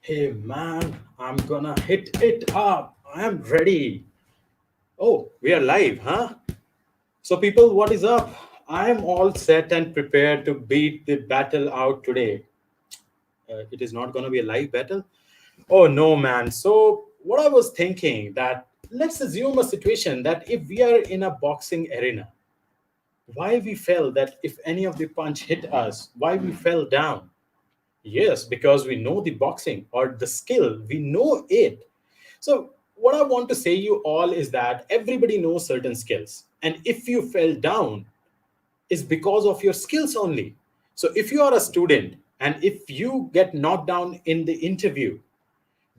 Hey man, I'm gonna hit it up. I'm ready. Oh, we are live, huh? So, people, what is up? I'm all set and prepared to beat the battle out today. It is not gonna be a live battle. Oh no, man. So, what I was thinking that let's assume a situation that if we are in a boxing arena, why we fell that if any of the punch hit us, why we fell down? Yes, because we know the boxing or the skill, we know it. So, what I want to say you all is that everybody knows certain skills. And if you fell down, is because of your skills only. So, if you are a student and if you get knocked down in the interview,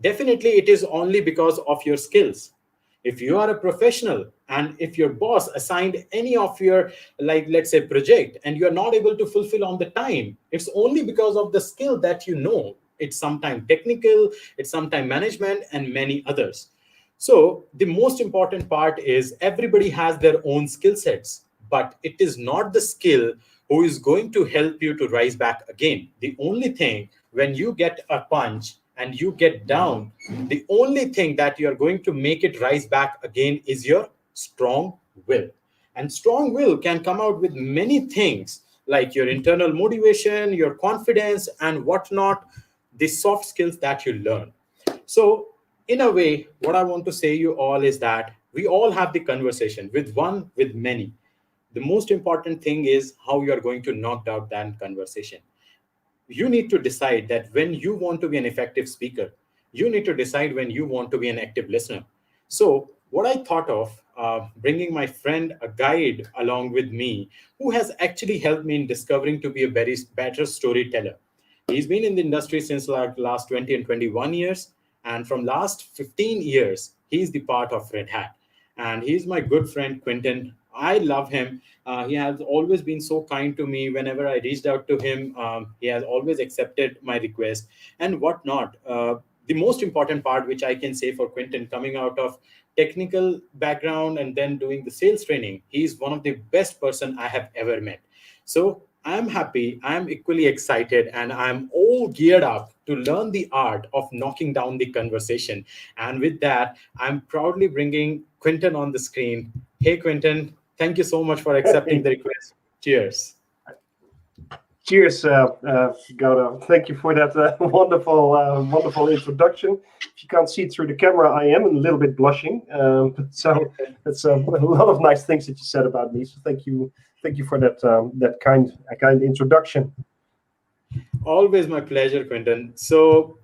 definitely it is only because of your skills. If you are a professional and if your boss assigned any of your, like, let's say, project and you are not able to fulfill on the time, it's only because of the skill that you know. It's sometimes technical, it's sometimes management, and many others. So the most important part is everybody has their own skill sets, but it is not the skill who is going to help you to rise back again. The only thing, when you get a punch and you get down, the only thing that you are going to make it rise back again is your strong will. And strong will can come out with many things like your internal motivation, your confidence, and whatnot, the soft skills that you learn. So, in a way, what I want to say you all is that we all have the conversation with one, with many. The most important thing is how you are going to knock out that conversation. You need to decide that when you want to be an effective speaker, you need to decide when you want to be an active listener. So what I thought of, bringing my friend, a guide along with me, who has actually helped me in discovering to be a very better storyteller. He's been in the industry since like last 20 and 21 years, and from last 15 years he's the part of Red Hat, and he's my good friend Quentin. I love him. He has always been so kind to me. Whenever I reached out to him, he has always accepted my request and whatnot. The most important part, which I can say for Quentin, coming out of technical background and then doing the sales training, he's one of the best person I have ever met. So I'm happy, I'm equally excited, and I'm all geared up to learn the art of knocking down the conversation. And with that, I'm proudly bringing Quentin on the screen. Hey, Quentin, thank you so much for accepting the request. Cheers. Cheers, Gautam. Thank you for that wonderful introduction. If you can't see it through the camera, I am a little bit blushing. So it's a lot of nice things that you said about me. So thank you for that kind introduction. Always my pleasure, Quentin. So,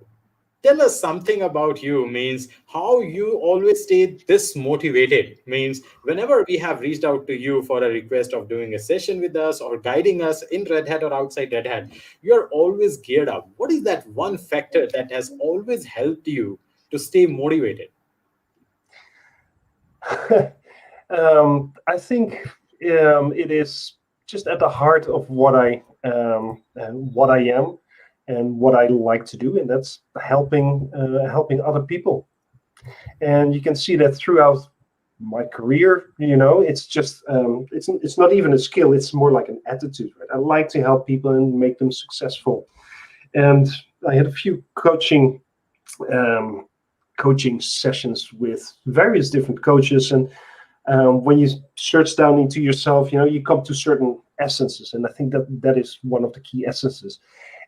tell us something about you, means how you always stay this motivated, means whenever we have reached out to you for a request of doing a session with us or guiding us in Red Hat or outside Red Hat, you're always geared up. What is that one factor that has always helped you to stay motivated? I think it is just at the heart of what I am and what I like to do, and that's helping other people. And you can see that throughout my career. It's just it's not even a skill. It's more like an attitude. Right? I like to help people and make them successful. And I had a few um, coaching sessions with various different coaches, and when you search down into yourself, you come to certain essences, and I think that is one of the key essences.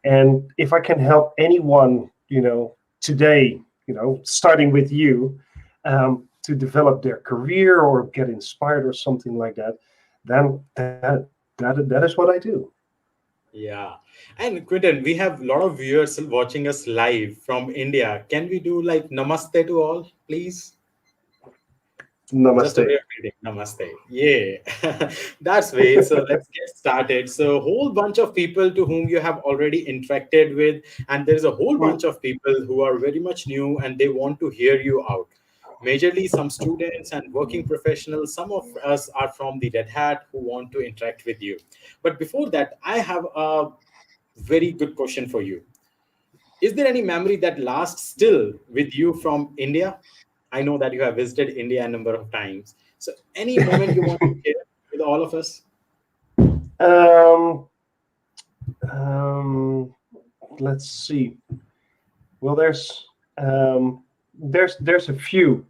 And if I can help anyone, today, starting with you, to develop their career or get inspired or something like that, then that is what I do. Yeah. And Quinton, we have a lot of viewers watching us live from India. Can we do like namaste to all, please? Just a way Namaste. of greeting. Namaste. Yeah. That's way. So let's get started. So, whole bunch of people to whom you have already interacted with, and there's a whole Mm. bunch of people who are very much new and they want to hear you out. Majorly some students and working professionals. Some of us are from the Red Hat who want to interact with you. But before that, I have a very good question for you. Is there any memory that lasts still with you from India? I know that you have visited India a number of times. So, any moment you want to share with all of us? um, um, let's see. Well, there's a few.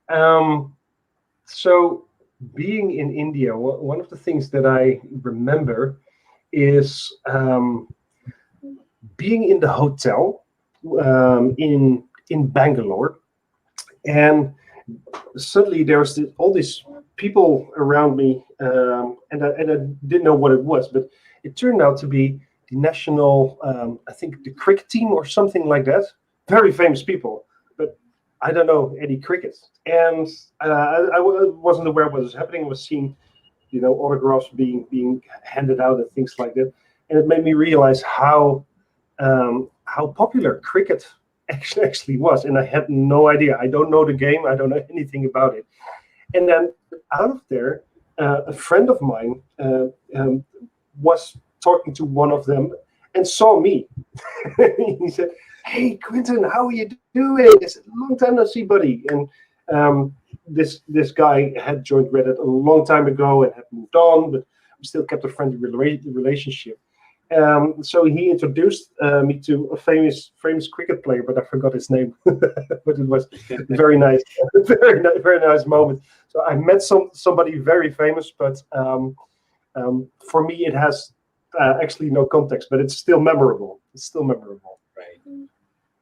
Um, so being in India, one of the things that I remember is being in the hotel in Bangalore, and suddenly there was all these people around me, and I didn't know what it was, but it turned out to be the national, I think the cricket team or something like that. Very famous people, but I don't know any cricket, and I wasn't aware what was happening. I was seeing, autographs being handed out and things like that, and it made me realize how popular cricket actually was, and I had no idea. I don't know the game. I don't know anything about it. And then out of there, a friend of mine was talking to one of them and saw me. He said, "Hey, Quentin, how are you doing? I said, long time no see, buddy." And this guy had joined Reddit a long time ago and had moved on, but we still kept a friendly relationship. So he introduced me to a famous cricket player, but I forgot his name. But it was very nice, very nice moment. So I met somebody very famous, but for me it has actually no context, but it's still memorable. It's still memorable. Right.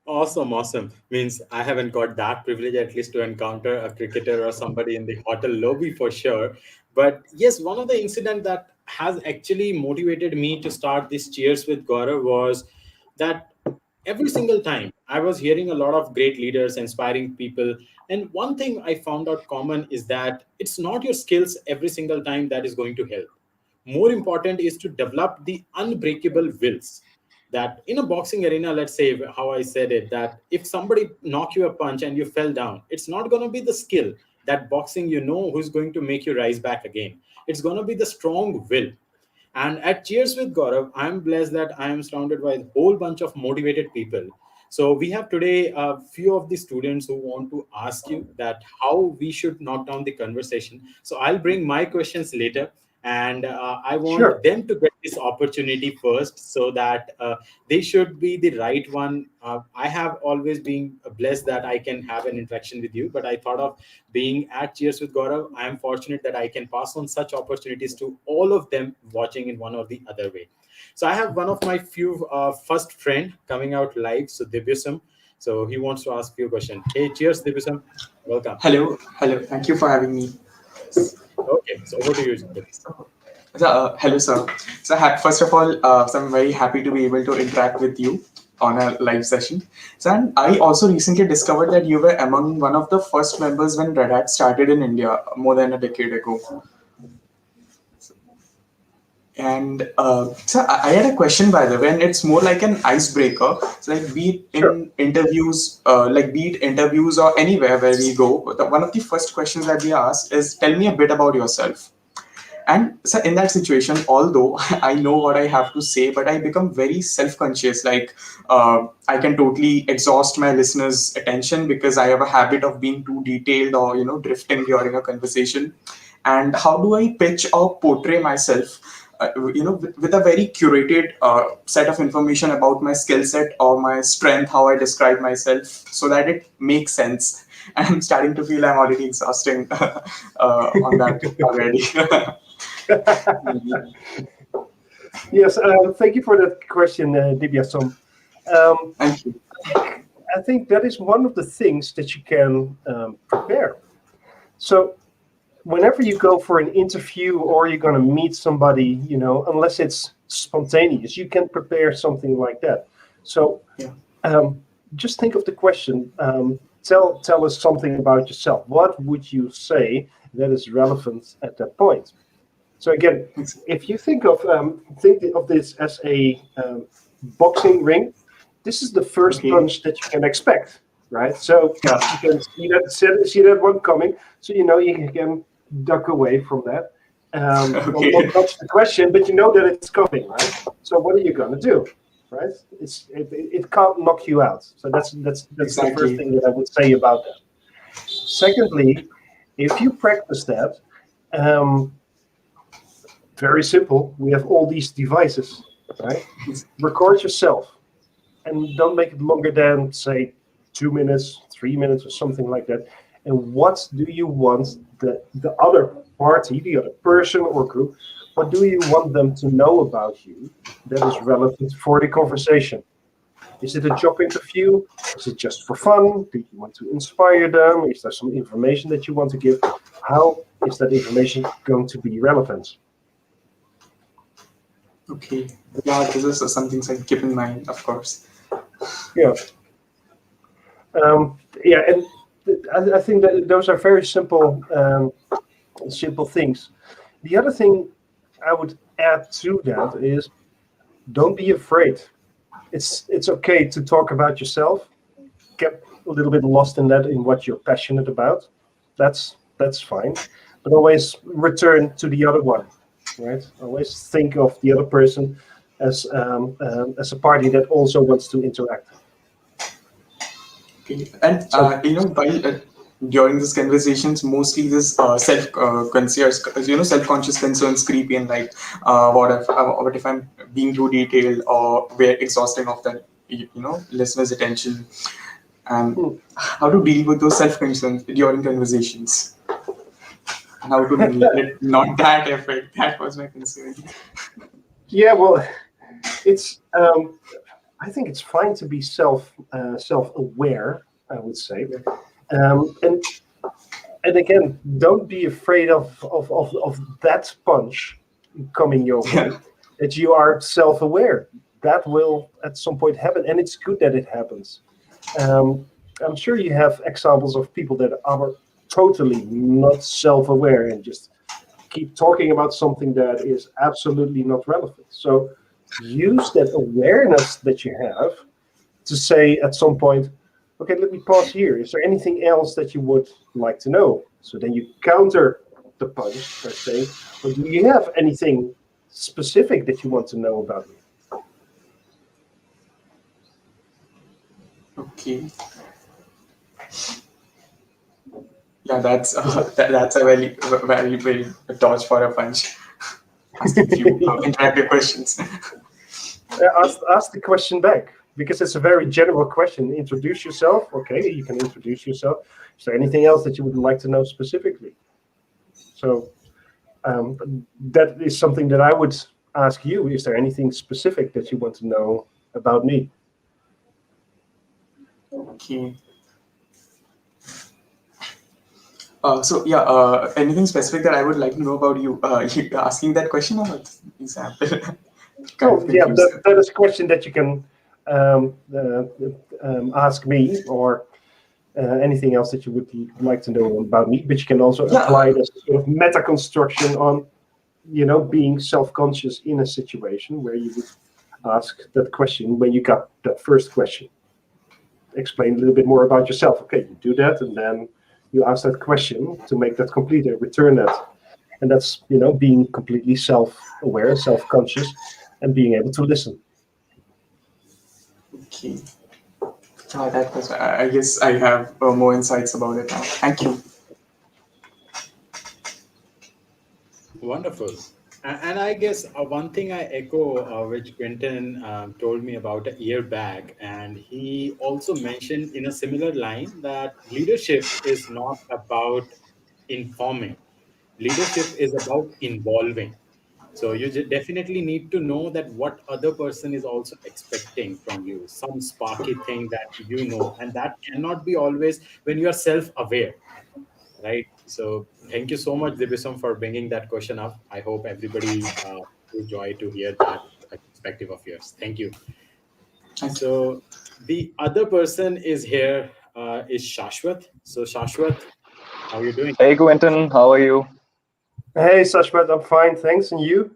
Awesome, awesome. Means I haven't got that privilege at least to encounter a cricketer or somebody in the hotel lobby for sure. But yes, one of the incident that has actually motivated me to start this Cheers with Gaurav was that every single time I was hearing a lot of great leaders, inspiring people. And one thing I found out common is that it's not your skills every single time that is going to help. More important is to develop the unbreakable wills. That in a boxing arena, let's say how I said it, that if somebody knock you a punch and you fell down, it's not going to be the skill that boxing, who's going to make you rise back again. It's going to be the strong will. And at Cheers with Gaurav, I'm blessed that I am surrounded by a whole bunch of motivated people. So we have today a few of the students who want to ask you that how we should knock down the conversation. So I'll bring my questions later, and I want Sure. them to get this opportunity first, so that they should be the right one. I have always been blessed that I can have an interaction with you, but I thought of being at Cheers with Gaurav. I am fortunate that I can pass on such opportunities to all of them watching in one or the other way. So I have one of my few first friend coming out live, so Divyasam. So he wants to ask you a question. Hey, cheers, Divyasam. Welcome. Hello, hello. Thank you for having me. Okay, so over to you, Divyasam. Hello, sir. So, first of all, so I'm very happy to be able to interact with you on a live session. So, and I also recently discovered that you were among one of the first members when Red Hat started in India more than a decade ago. And so I had a question, by the way, and it's more like an icebreaker. So like be it Sure. in interviews, be it interviews or anywhere where we go, one of the first questions that we ask is, tell me a bit about yourself. And so in that situation, although I know what I have to say, but I become very self-conscious. Like I can totally exhaust my listeners' attention because I have a habit of being too detailed or drifting during a conversation. And how do I pitch or portray myself? With a very curated set of information about my skill set or my strength, how I describe myself, so that it makes sense. And I'm starting to feel I'm already exhausting on that already. Yes. Thank you for that question, Dibyasam. Thank you. I think that is one of the things that you can prepare. So whenever you go for an interview or you're going to meet somebody, unless it's spontaneous, you can prepare something like that. So Yeah. just think of the question. Tell us something about yourself. What would you say that is relevant at that point? So again, if you think of this as a boxing ring, this is the first Okay. punch that you can expect, right? So Yeah. you can see that one coming. So you can duck away from that. Okay. Not touch the question, but you know that it's coming, right? So what are you gonna do, right? It can't knock you out. So that's the first Exactly. thing that I would say about that. Secondly, if you practice that, very simple. We have all these devices, right? Record yourself and don't make it longer than, say, 2 minutes, 3 minutes, or something like that. And what do you want the other party, the other person or group, what do you want them to know about you that is relevant for the conversation? Is it a job interview? Is it just for fun? Do you want to inspire them? Is there some information that you want to give? How is that information going to be relevant? Okay. Yeah, this is something to keep in mind, of course. Yeah. Yeah, and I think that those are very simple things. The other thing I would add to that is, don't be afraid. It's okay to talk about yourself. Get a little bit lost in that, in what you're passionate about. That's fine, but always return to the other one, right? Always think of the other person as a party that also wants to interact. Okay. And So while during these conversations, mostly this conscious, self-conscious concerns creep in, like what if I'm being too detailed, or we're exhausting of the listener's attention, and hmm. how to deal with those self-concerns during conversations, and how to let not that effect. That was my concern. Yeah, well, it's I think it's fine to be self-aware, I would say, and again, don't be afraid of that punch coming your way. That you are self-aware. That will at some point happen, and it's good that it happens. Um, I'm sure you have examples of people that are totally not self-aware and just keep talking about something that is absolutely not relevant. So use that awareness that you have to say at some point, okay, let me pause here. Is there anything else that you would like to know? So then you counter the punch by saying, well, do you have anything specific that you want to know about me? Okay. Yeah, that's a very very dodge for a punch. Asking few interactive questions. Ask the question back, because it's a very general question. Introduce yourself. Okay, you can introduce yourself. Is there anything else that you would like to know specifically? So that is something that I would ask you. Is there anything specific that you want to know about me? Okay. So yeah, anything specific that I would like to know about you? You asking that question, or example? Kind Oh, of yeah, confused. that is a question that you can um, uh, ask me, or anything else that you would like to know about me. But you can also apply Yeah. this sort of meta construction on, being self-conscious in a situation where you would ask that question when you got that first question. Explain a little bit more about yourself. Okay, you do that, and then you ask that question to make that complete and return that. And that's, being completely self-aware, self-conscious, and being able to listen. Okay. That was. I guess I have more insights about it now. Thank you. Wonderful. And I guess one thing I echo, which Quentin told me about a year back, and he also mentioned in a similar line that leadership is not about informing, leadership is about involving. So you definitely need to know that what other person is also expecting from you, some sparky thing that and that cannot be always when you are self-aware, right? So thank you so much, Dibisam, for bringing that question up. I hope everybody enjoy to hear that perspective of yours. Thank you. Thank you. So the other person is here, is Shashwat. So Shashwat, how are you doing? Hey Quentin, how are you? Hey, Sashmat, I'm fine, thanks. And you?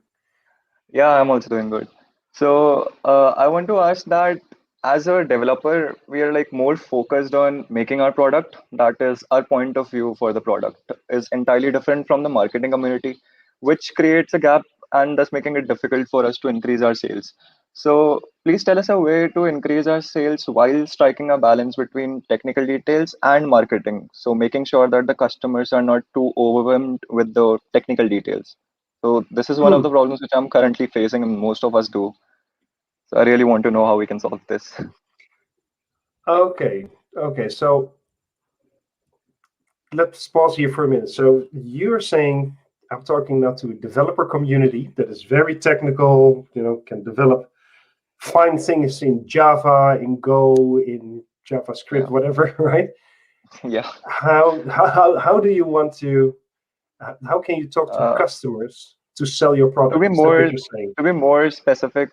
Yeah, I'm also doing good. So, I want to ask that as a developer, we are like more focused on making our product. That is, our point of view for the product is entirely different from the marketing community, which creates a gap and thus making it difficult for us to increase our sales. So, please tell us a way to increase our sales while striking a balance between technical details and marketing. So, making sure that the customers are not too overwhelmed with the technical details. So this is one of Hmm. the problems which I'm currently facing and most of us do. So I really want to know how we can solve this. Okay. Okay. So let's pause here for a minute. So you're saying I'm talking now to a developer community that is very technical, can develop fine things in Java, in Go, in JavaScript, Yeah. whatever, right? Yeah. How do you want to how can you talk to Uh, customers to sell your to be product? Is that what more you're saying? to be more specific,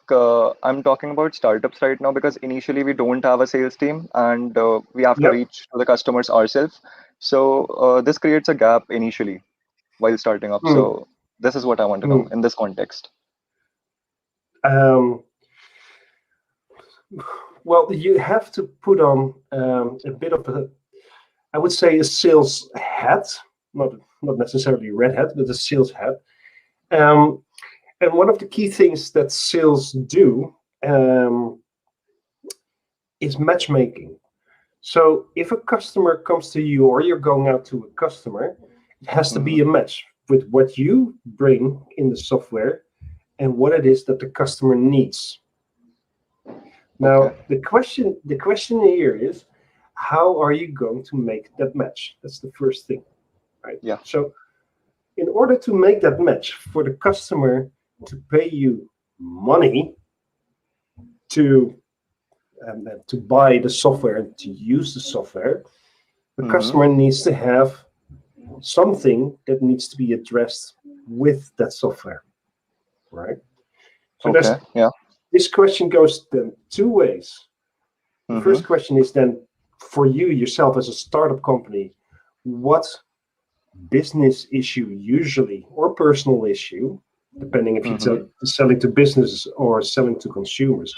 I'm talking about startups right now because initially we don't have a sales team and we have to Yep. reach to the customers ourselves. So this creates a gap initially while starting up. Hmm. So this is what I want to know Hmm. in this context. Um, well, you have to put on a bit of a, I would say, a sales hat, not necessarily a red hat, but a sales hat. Um, and one of the key things that sales do um, is matchmaking. So if a customer comes to you or you're going out to a customer, it has to Hmm. be a match with what you bring in the software and what it is that the customer needs. Okay. Now, the question here is, how are you going to make that match? That's the first thing, right? Yeah. So, in order to make that match for the customer to pay you money to to buy the software and to use the software, the Hmm. customer needs to have something that needs to be addressed with that software, right? So Okay. there's Yeah. this question goes then two ways. The Hmm. first question is then for you yourself as a startup company, what business issue usually or personal issue, depending if Hmm. you're selling to businesses or selling to consumers,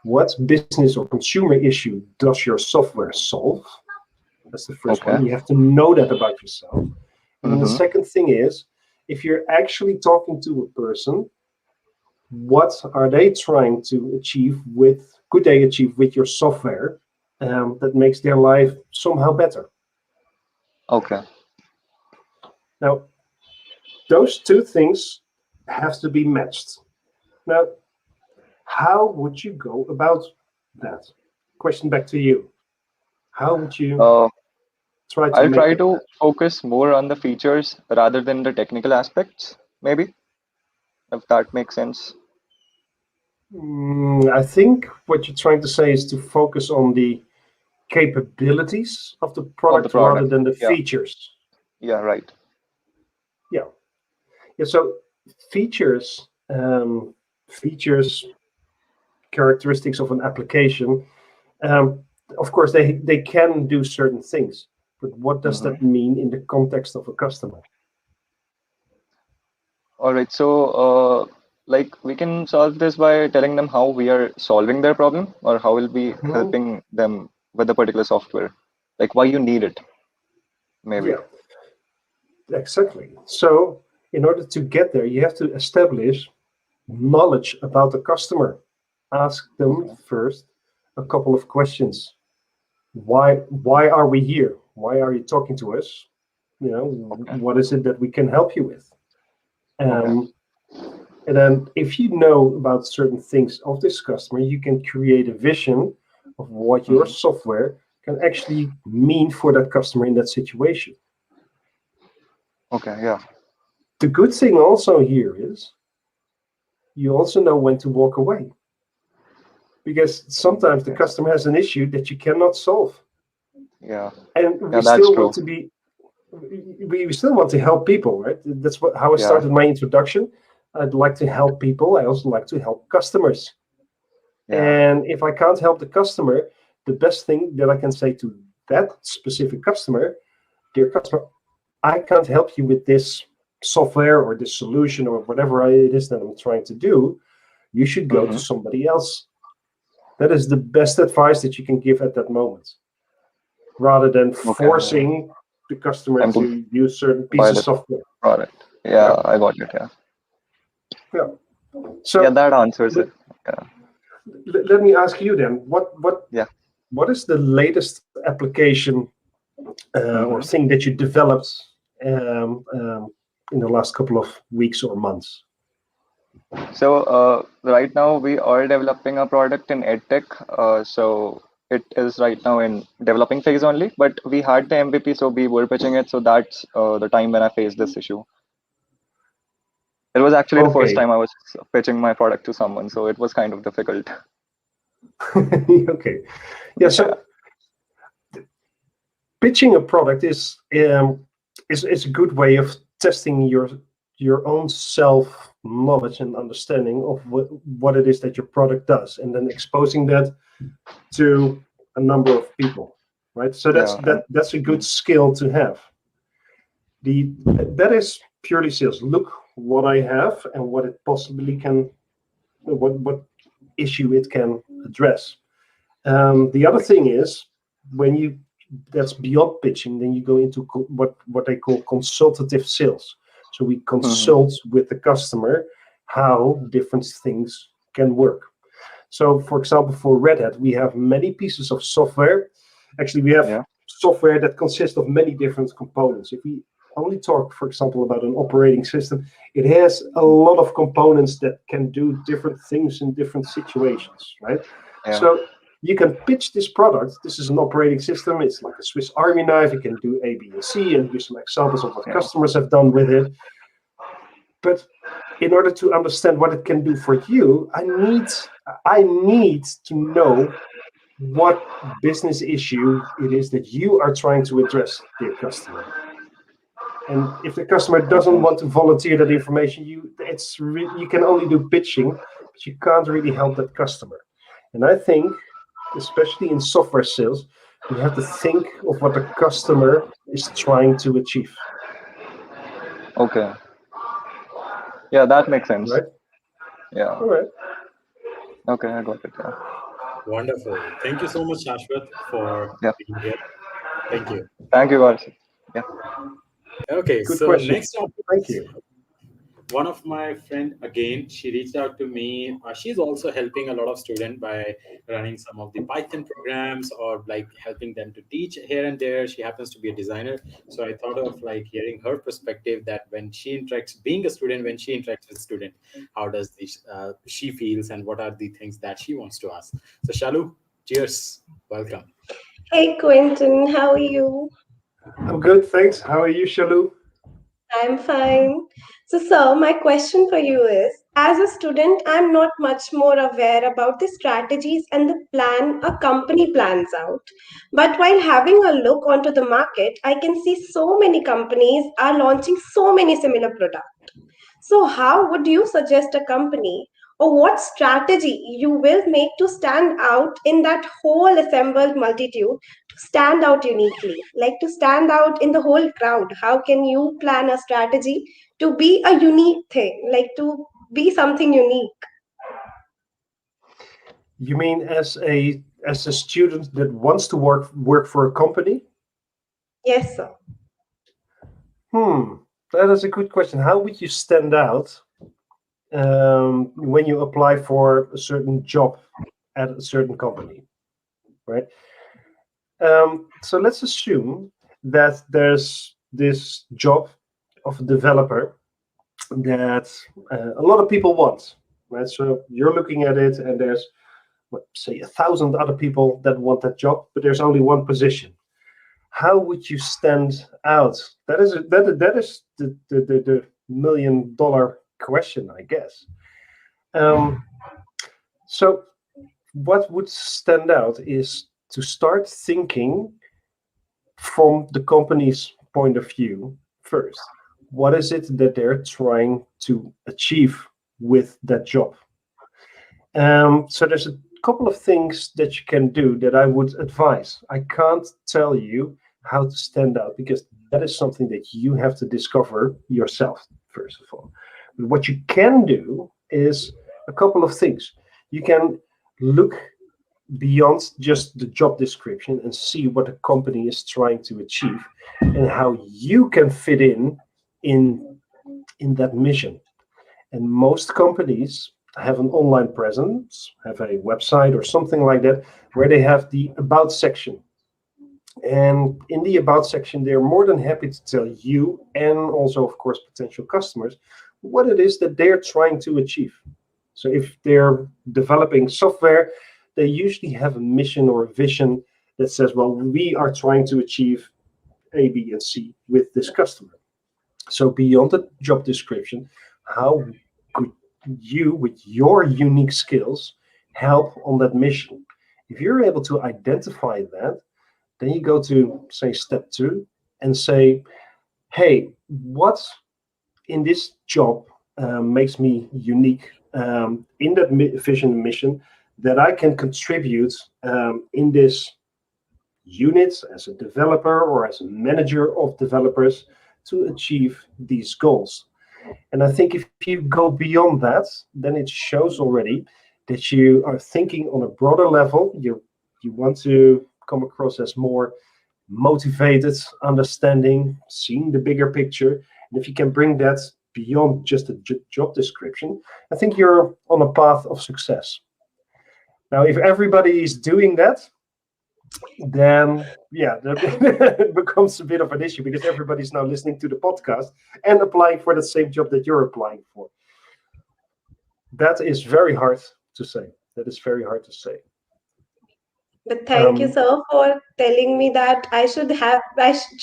what business or consumer issue does your software solve? That's the first Okay. one. You have to know that about yourself. And then the Hmm. second thing is, if you're actually talking to a person, what are they trying to achieve with, could they achieve with your software that makes their life somehow better? Okay. Now, those two things have to be matched. Now, how would you go about that? Question back to you. How would you Uh, try to I'll make try that to match? focus more on the features rather than the technical aspects, maybe, if that makes sense. I think what you're trying to say is to focus on the capabilities of the Of the product rather product. than the Yeah. features. Yeah. Right. Yeah. Yeah. So features, features, characteristics of an application. Um, of course, they can do certain things, but what does Hmm. that mean in the context of a customer? All right. So, like, we can solve this by telling them how we are solving their problem, or how we'll be Mhm. helping them with the particular software, like why you need it, maybe. Yeah, exactly. So, in order to get there, you have to establish knowledge about the customer. Ask them Okay. first a couple of questions. Why are we here? Why are you talking to us? Okay. What is it that we can help you with? Okay. Um, and then, if you know about certain things of this customer, you can create a vision of what your Hmm. software can actually mean for that customer in that situation. Okay. Yeah. The good thing also here is you also know when to walk away because sometimes the Yeah. customer has an issue that you cannot solve. Yeah. And Yeah. That's true. we still want to help people, right? That's how I Yeah. started my introduction. I'd like to help people. I also like to help customers. Yeah. And if I can't help the customer, the best thing that I can say to that specific customer, dear customer, I can't help you with this software or this solution or whatever it is that I'm trying to do. You should go to Hmm. somebody else. That is the best advice that you can give at that moment, rather than Okay. Yeah. forcing the customer Time to to use certain piece buy of the software. product. Yeah, Yeah. I got it. Yeah. yeah. Yeah. So That answers let, it. Yeah. let me ask you then, Yeah. what is the latest application or Hmm. thing that you developed in the last couple of weeks or months? So right now we are developing a product in EdTech. So it is right now in developing phase only, but we had the MVP, so we were pitching it. So that's the time when I faced this issue. It was actually the first Okay. time I was pitching my product to someone, so it was kind of difficult. Okay. Yeah. So pitching a product is a good way of testing your own self knowledge and understanding of what it is that your product does, and then exposing that to a number of people, right? So that's a good skill to have. That is purely sales. Look what I have and what it possibly can, what issue it can address. The other thing is, that's beyond pitching, then you go into what they call consultative sales. So we consult with the customer how different things can work. So, for example, for Red Hat, we have many pieces of software. Actually, we have software that consists of many different components. If we only talk, for example, about an operating system, it has a lot of components that can do different things in different situations, right? Yeah. So you can pitch this product. This is an operating system. It's like a Swiss Army knife. It can do A, B, and C, and here's some examples of what customers have done with it. But in order to understand what it can do for you, I need to know what business issue it is that you are trying to address, dear customer. And if the customer doesn't want to volunteer that information, you can only do pitching, but you can't really help that customer. And I think, especially in software sales, you have to think of what the customer is trying to achieve. Okay. Yeah, that makes sense. Right? Yeah. All right. Okay, I got it. Yeah. Wonderful. Thank you so much, Shashwat, for being here. Thank you. Thank you, Varshit. Yeah. Okay, Good so question. next topic. Thank you. One of my friend, again, she reached out to me. She's also helping a lot of students by running some of the Python programs or like helping them to teach here and there. She happens to be a designer, so I thought of like hearing her perspective, that when she interacts, being a student, when she interacts with student, how does this she feels and what are the things that she wants to ask. So Shalu, cheers, welcome. Hey Quentin, how are you? I'm good, thanks. How are you, Shalu? I'm fine. So, sir, my question for you is, as a student, I'm not much more aware about the strategies and the plan a company plans out. But while having a look onto the market, I can see so many companies are launching so many similar products. So, how would you suggest a company, or what strategy you will make to stand out in that whole assembled multitude, to stand out uniquely, like to stand out in the whole crowd? How can you plan a strategy to be a unique thing, like to be something unique? You mean as a student that wants to work for a company? Yes, sir. That is a good question. How would you stand out when you apply for a certain job at a certain company, right? So let's assume that there's this job of a developer that a lot of people want, right? So you're looking at it, and there's, say, 1,000 other people that want that job, but there's only one position. How would you stand out? That is the $1 million question, I guess. So what would stand out is to start thinking from the company's point of view first. What is it that they're trying to achieve with that job? So there's a couple of things that you can do that I would advise. I can't tell you how to stand out, because that is something that you have to discover yourself, first of all. But what you can do is a couple of things. You can look beyond just the job description and see what the company is trying to achieve and how you can fit in that mission. And most companies have an online presence, have a website or something like that, where they have the About section. And in the About section, they're more than happy to tell you, and also, of course, potential customers, what it is that they're trying to achieve. So if they're developing software, they usually have a mission or a vision that says, well, we are trying to achieve A, B, and C with this customer. So beyond the job description, how could you, with your unique skills, help on that mission? If you're able to identify that, then you go to, say, step 2 and say, hey, what in this job makes me unique in that vision and mission that I can contribute in this unit as a developer or as a manager of developers to achieve these goals. And I think if you go beyond that, then it shows already that you are thinking on a broader level. You want to come across as more motivated, understanding, seeing the bigger picture. And if you can bring that beyond just a job description, I think you're on a path of success. Now, if everybody is doing that, then yeah, that becomes a bit of an issue, because everybody's now listening to the podcast and applying for the same job that you're applying for. That is very hard to say. That is very hard to say. But thank you, sir, for telling me that I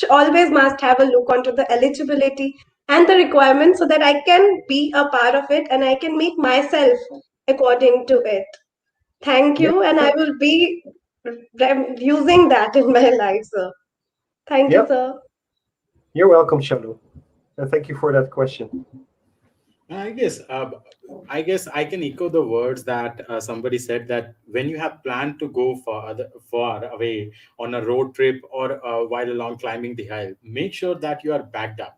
always must have a look onto the eligibility and the requirements so that I can be a part of it and I can make myself according to it. Thank Yep. you, and I will be using that in my life, sir. Thank you, Yep. sir. You're welcome, Shalu. And thank you for that question. I guess I can echo the words that somebody said, that when you have planned to go far away on a road trip or while along climbing the hill, make sure that you are backed up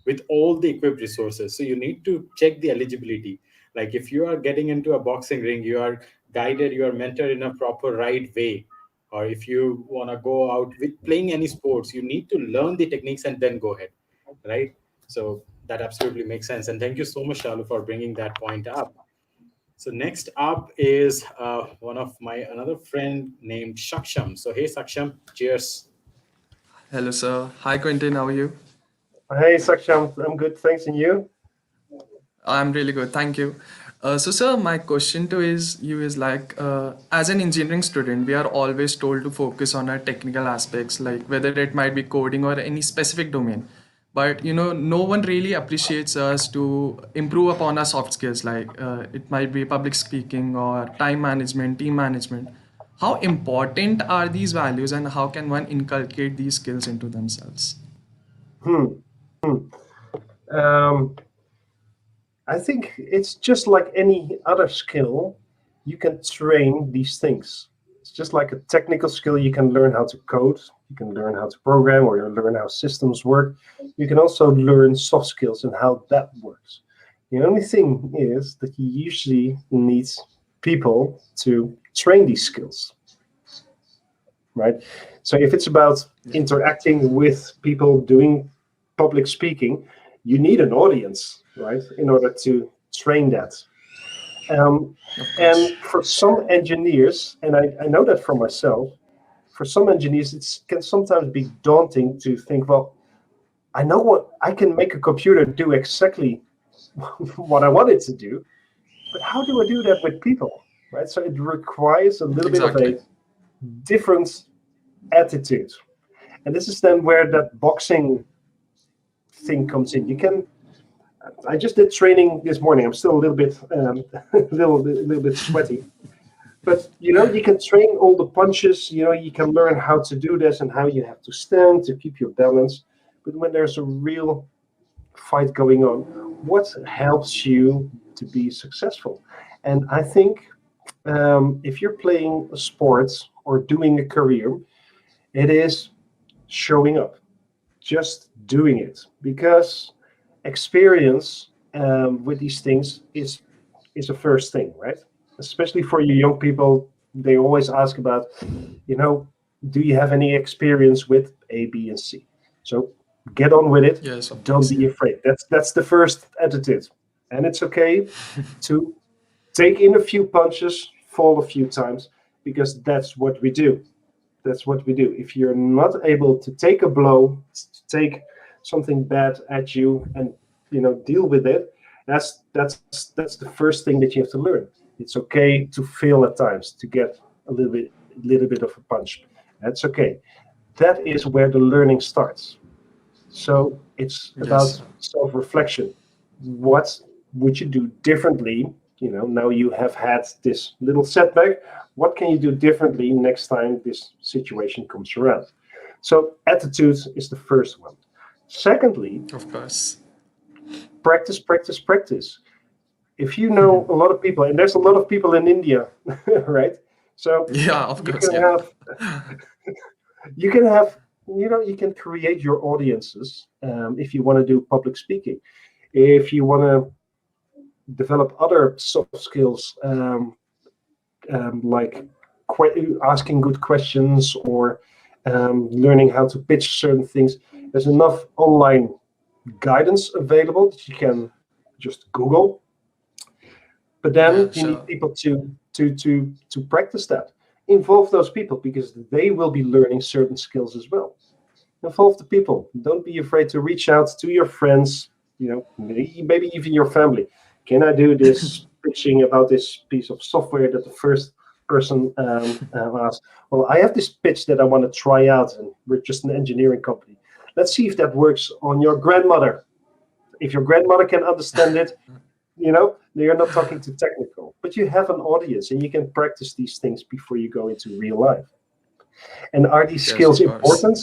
with all the equipped resources. So you need to check the eligibility. Like if you are getting into a boxing ring, you are guided, you are mentored in a proper right way. Or if you want to go out with playing any sports, you need to learn the techniques and then go ahead, right? So that absolutely makes sense. And thank you so much, Shalu, for bringing that point up. So next up is one of another friend named Saksham. So hey, Saksham, cheers. Hello, sir. Hi, Quentin. How are you? Hey, Saksham, I'm good, thanks, and you? I'm really good. Thank you. Sir, my question to you is like, as an engineering student, we are always told to focus on our technical aspects, like whether it might be coding or any specific domain. But no one really appreciates us to improve upon our soft skills, like it might be public speaking or time management, team management. How important are these values, and how can one inculcate these skills into themselves? Um, I think it's just like any other skill. You can train these things. It's just like a technical skill. You can learn how to code, you can learn how to program, or you learn how systems work. You can also learn soft skills and how that works. The only thing is that you usually need people to train these skills, right? So if it's about interacting with people, doing public speaking, you need an audience, right, in order to train that. And for some engineers, and I know that for myself, for some engineers, it can sometimes be daunting to think, well, I know what I can make a computer do exactly what I want it to do, but how do I do that with people, right? So it requires a little bit of Exactly. a different attitude. And this is then where that boxing thing comes in. I just did training this morning. I'm still a little bit little bit sweaty. But you can train all the punches, you can learn how to do this and how you have to stand to keep your balance. But when there's a real fight going on, what helps you to be successful? And I think if you're playing a sport or doing a career, it is showing up, just doing it, because experience with these things is a first thing, right? Especially for you young people, they always ask about, do you have any experience with A, B, and C? So get on with it. Yes, of Don't course. be afraid. That's the first attitude, and it's okay to take in a few punches, fall a few times, because that's what we do. That's what we do. If you're not able to take a blow, to take something bad at you, and deal with it, that's the first thing that you have to learn. It's okay to fail at times, to get a little bit of a punch. That's okay. That is where the learning starts. So it's about Yes. self-reflection. What would you do differently? Now you have had this little setback. What can you do differently next time this situation comes around? So attitude is the first one. Secondly, Of course. practice, practice, practice. If you know a lot of people, and there's a lot of people in India, right? So Yeah, of you course. can Yeah. have you can have you can create your audiences if you want to do public speaking, if you want to develop other soft skills, like asking good questions, or learning how to pitch certain things. There's enough online guidance available that you can just Google. But then Yeah, you need sure. people to practice that. Involve those people, because they will be learning certain skills as well. Involve the people. Don't be afraid to reach out to your friends, maybe even your family. Can I do this pitching about this piece of software that the first person asked? Well, I have this pitch that I want to try out, and we're just an engineering company. Let's see if that works on your grandmother. If your grandmother can understand it, you're not talking too technical, but you have an audience, and you can practice these things before you go into real life. And are these Yes, skills of course. important?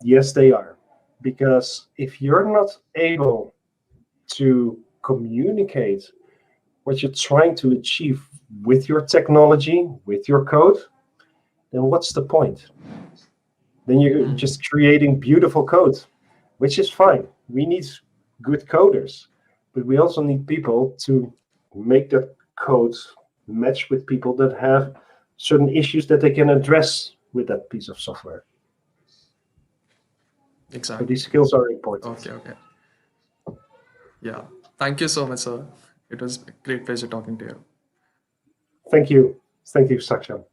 Yes, they are. Because if you're not able to communicate what you're trying to achieve with your technology, with your code, then what's the point? Then you're just creating beautiful code, which is fine. We need good coders, but we also need people to make that code match with people that have certain issues that they can address with that piece of software. So Exactly. these skills are important. Okay, okay. Yeah. Thank you so much, sir. It was a great pleasure talking to you. Thank you. Thank you, Sakshan.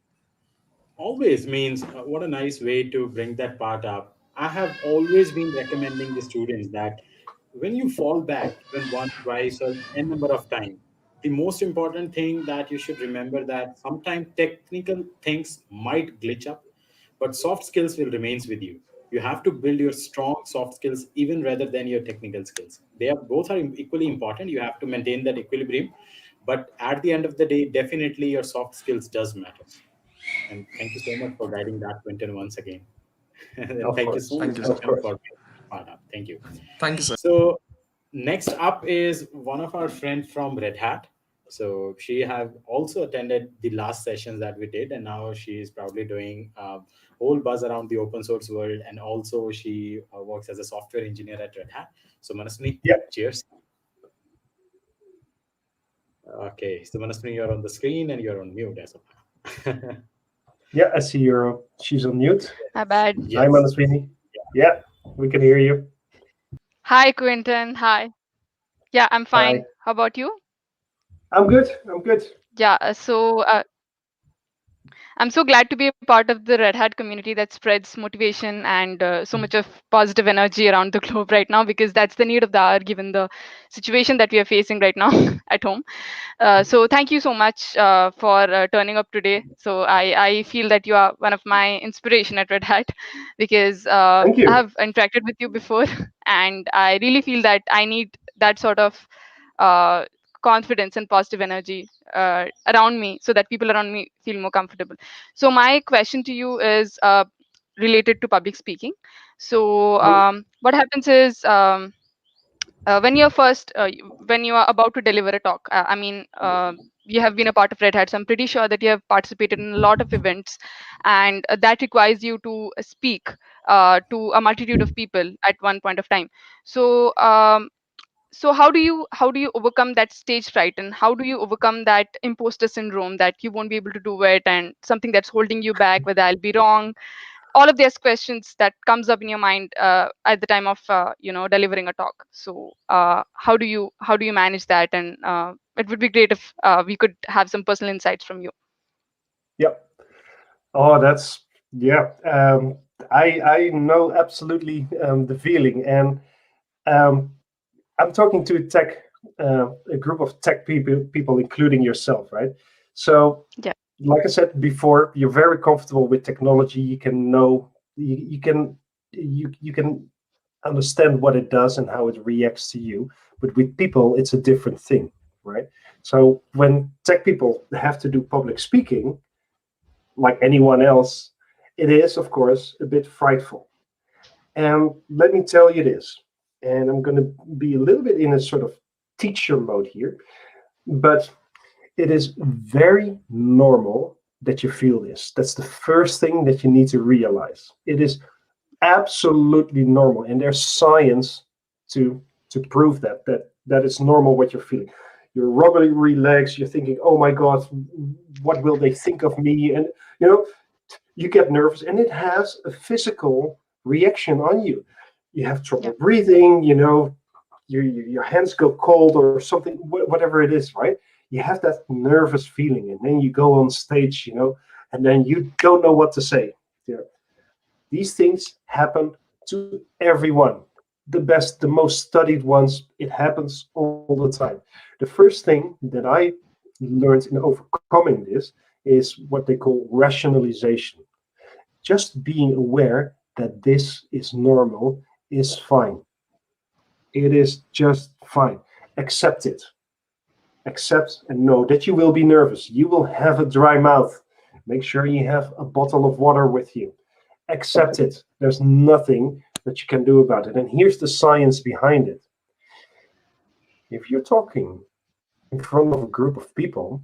Always means what a nice way to bring that part up. I have always been recommending the students that when you fall back even once, twice, or n number of times, the most important thing that you should remember that sometimes technical things might glitch up, but soft skills will remains with you. You have to build your strong soft skills even rather than your technical skills. They are both are equally important. You have to maintain that equilibrium, but at the end of the day, definitely your soft skills does matter. And thank you so much for guiding that, Quentin, once again. And Of thank you so course. much, Thank you, sir. Of Sakshan, course. for being part of. Thank you. Thank you, sir. So next up is one of our friends from Red Hat. So she have also attended the last sessions that we did, and now she is probably doing a whole buzz around the open source world, and also she works as a software engineer at Red Hat. So Manaswini, Yeah. cheers. Okay, so Manaswini, you're on the screen and you're on mute as of now. Yeah, I see she's on mute. My bad. Hi, Yes. Manaswini. Yeah, we can hear you. Hi, Quentin. Hi. Yeah, I'm fine. Hi. How about you? I'm good. I'm good. Yeah, I'm so glad to be a part of the Red Hat community that spreads motivation and so much of positive energy around the globe right now, because that's the need of the hour given the situation that we are facing right now at home. So thank you so much for turning up today. So I feel that you are one of my inspiration at Red Hat because Thank I you. have interacted with you before, and I really feel that I need that sort of uh, confidence and positive energy around me so that people around me feel more comfortable. So my question to you is related to public speaking. So what happens is when you're when you are about to deliver a talk, you have been a part of Red Hat, so I'm pretty sure that you have participated in a lot of events, and that requires you to speak to a multitude of people at one point of time. So so how do you overcome that stage fright, and how do you overcome that imposter syndrome that you won't be able to do it, and something that's holding you back, whether I'll be wrong, all of these questions that comes up in your mind at the time of delivering a talk. So how do you manage that? And it would be great if we could have some personal insights from you. Yep. Oh, that's yeah. I know absolutely the feeling, and um, I'm talking to a group of tech people, including yourself, right? So Yeah. like I said before, you're very comfortable with technology. You can know, you can understand what it does and how it reacts to you. But with people, it's a different thing, right? So when tech people have to do public speaking, like anyone else, it is, of course, a bit frightful. And let me tell you this, and I'm going to be a little bit in a sort of teacher mode here, but it is very normal that you feel this. That's the first thing that you need to realize. It is absolutely normal, and there's science to prove that it's normal what you're feeling. You're rubbing your legs, you're thinking, oh my god, what will they think of me? And you get nervous, and it has a physical reaction on you. You have trouble breathing, your hands go cold or something, whatever it is, right? You have that nervous feeling, and then you go on stage, and then you don't know what to say. These things happen to everyone. The best, the most studied ones, it happens all the time. The first thing that I learned in overcoming this is what they call rationalization. Just being aware that this is normal is fine. It is just fine. Accept it. Accept and know that you will be nervous. You will have a dry mouth. Make sure you have a bottle of water with you. Accept it. There's nothing that you can do about it. And here's the science behind it. If you're talking in front of a group of people,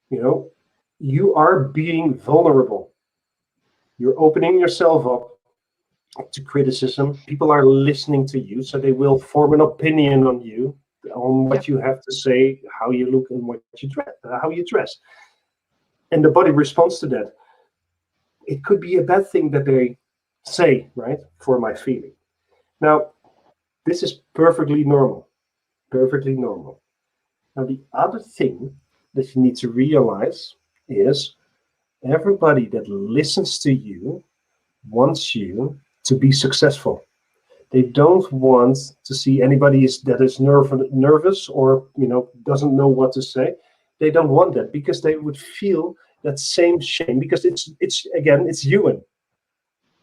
you are being vulnerable. You're opening yourself up to criticism. People are listening to you, so they will form an opinion on you, on what you have to say, how you look, and how you dress. And the body responds to that. It could be a bad thing that they say, right, for my feeling. Now, this is perfectly normal. Perfectly normal. Now, the other thing that you need to realize is everybody that listens to you wants you to be successful. They don't want to see anybody that is nervous or doesn't know what to say. They don't want that, because they would feel that same shame, because it's human.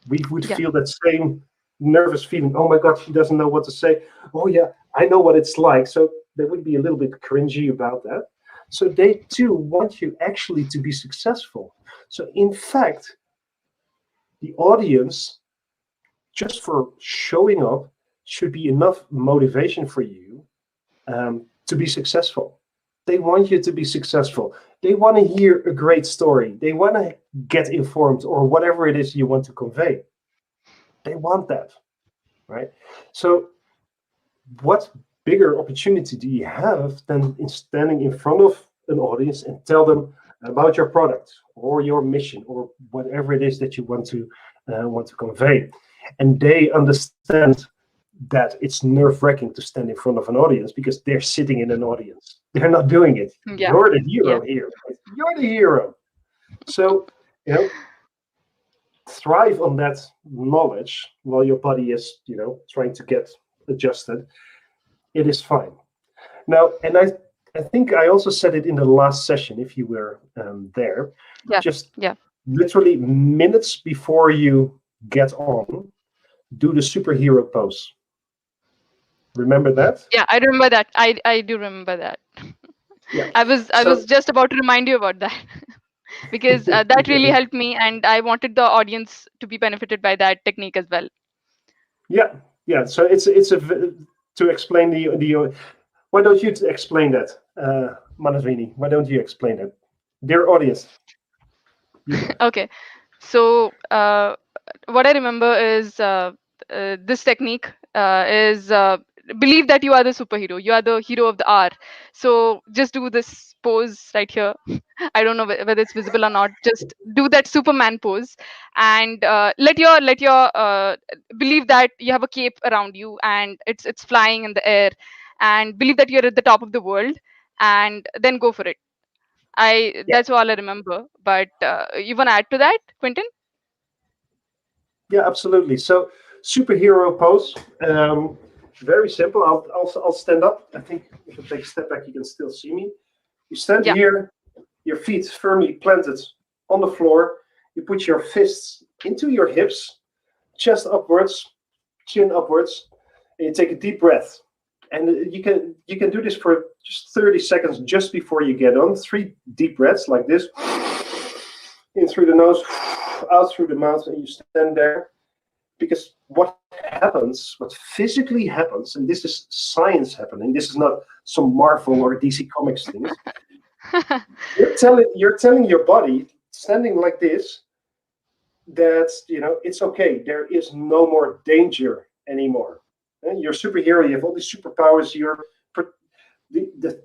We would feel that same nervous feeling. Oh my God, she doesn't know what to say. Oh yeah, I know what it's like. So they would be a little bit cringy about that. So they too want you actually to be successful. So in fact, the audience, just for showing up, should be enough motivation for you to be successful. They want you to be successful. They want to hear a great story. They want to get informed, or whatever it is you want to convey. They want that, right? So what bigger opportunity do you have than in standing in front of an audience and tell them about your product or your mission or whatever it is that you want to convey? And they understand that it's nerve-wracking to stand in front of an audience, because they're sitting in an audience. They're not doing it. Yeah. You're the hero here. You're the hero. So, thrive on that knowledge while your body is, trying to get adjusted. It is fine. Now, and I think I also said it in the last session, if you were there. Literally minutes before you get on, do the superhero pose. Remember that? Yeah, I remember that. I do remember that. Yeah. I was just about to remind you about that because that really helped me, and I wanted the audience to be benefited by that technique as well. Yeah. So it's to explain the. Why don't you explain that, Manaswini? Why don't you explain it, dear audience? Okay, so what I remember is this technique is believe that you are the superhero. You are the hero of the hour. So just do this pose right here. I don't know whether it's visible or not. Just do that Superman pose, and let your believe that you have a cape around you and it's flying in the air, and believe that you're at the top of the world, and then go for it. That's all I remember. But you want to add to that, Quentin? Yeah, absolutely. So superhero pose, very simple. I'll stand up. I think if I take a step back, you can still see me. You stand here. your feet firmly planted on the floor. You put your fists into your hips, chest upwards, chin upwards, and you take a deep breath. And you can do this for just 30 seconds just before you get on. 3 deep breaths like this. In through the nose, out through the mouth, and you stand there. Because what happens, what physically happens, and this is science happening, this is not some Marvel or DC Comics things. You're telling your body, standing like this, that it's okay. There is no more danger anymore. And you're a superhero. You have all these superpowers.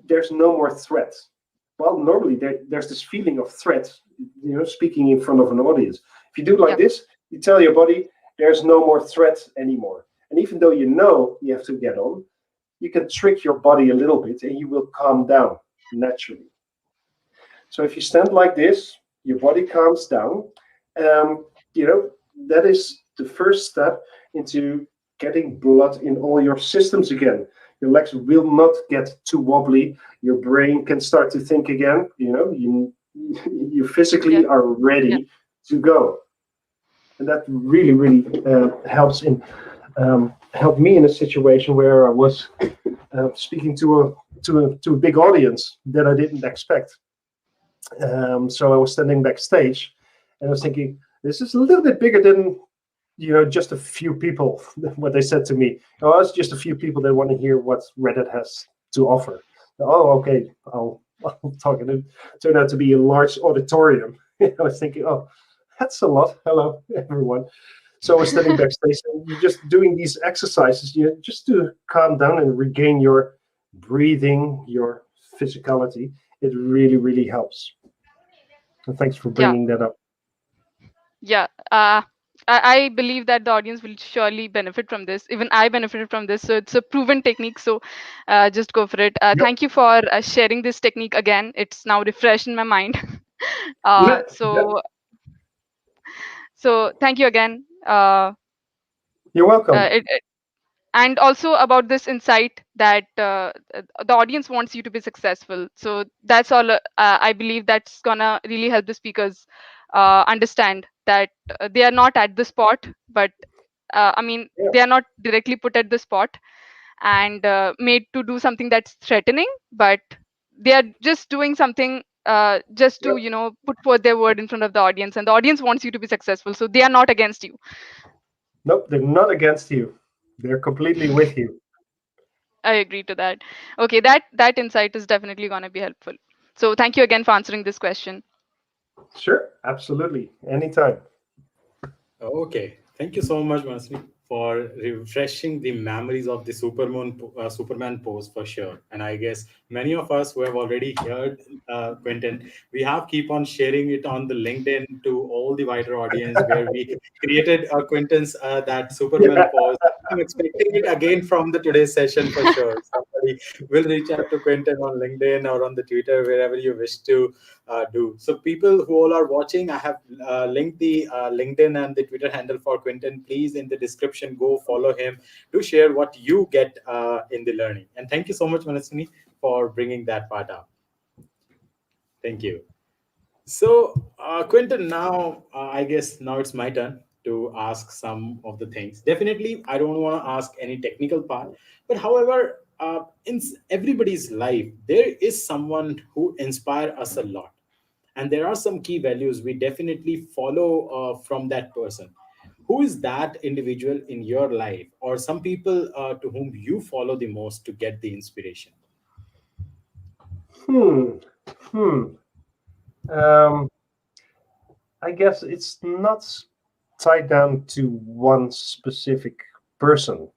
There's no more threat. Well, normally there's this feeling of threat. Speaking in front of an audience. If you do like this, you tell your body there's no more threat anymore. And even though you have to get on, you can trick your body a little bit, and you will calm down naturally. So if you stand like this, your body calms down. That is the first step into getting blood in all your systems again. Your legs will not get too wobbly. Your brain can start to think again. You physically are ready to go, and that really, really helps me in a situation where I was speaking to a big audience that I didn't expect. So I was standing backstage, and I was thinking, this is a little bit bigger than just a few people. What they said to me, it's just a few people that want to hear what Red Hat has to offer. Oh, okay, I'll talk. And it turned out to be a large auditorium. I was thinking, oh, that's a lot. Hello, everyone. So I was standing backstage, and you're just doing these exercises, just to calm down and regain your breathing, your physicality. It really, really helps. And thanks for bringing that up. Yeah. I believe that the audience will surely benefit from this. Even I benefited from this. So it's a proven technique. So just go for it. Thank you for sharing this technique again. It's now refreshed in my mind. So thank you again. You're welcome. And also about this insight that the audience wants you to be successful. So that's all. I believe that's gonna really help the speakers understand that they are not at the spot, but they are not directly put at the spot and made to do something that's threatening, but they are just doing something just to put forth their word in front of the audience, and the audience wants you to be successful, so they are not against you. Nope, they're not against you. They're completely with you. I agree to that. Okay, that insight is definitely going to be helpful. So thank you again for answering this question. Sure, absolutely. Anytime. Okay, thank you so much, Manasvi, for refreshing the memories of the Superman pose for sure. And I guess many of us who have already heard Quentin, we have keep on sharing it on the LinkedIn to all the wider audience where we created Quentin's that Superman pose. I'm expecting it again from the today's session for sure. Somebody will reach out to Quentin on LinkedIn or on the Twitter, wherever you wish to do. So people who all are watching, I have linked the LinkedIn and the Twitter handle for Quentin. Please, in the description, go follow him to share what you get in the learning. And thank you so much, Manaswini, for bringing that part up. Thank you. So Quentin, now I guess now it's my turn to ask some of the things. Definitely, I don't want to ask any technical part, but however, in everybody's life, there is someone who inspires us a lot. And there are some key values we definitely follow from that person. Who is that individual in your life, or some people to whom you follow the most to get the inspiration? I guess it's not tied down to one specific person.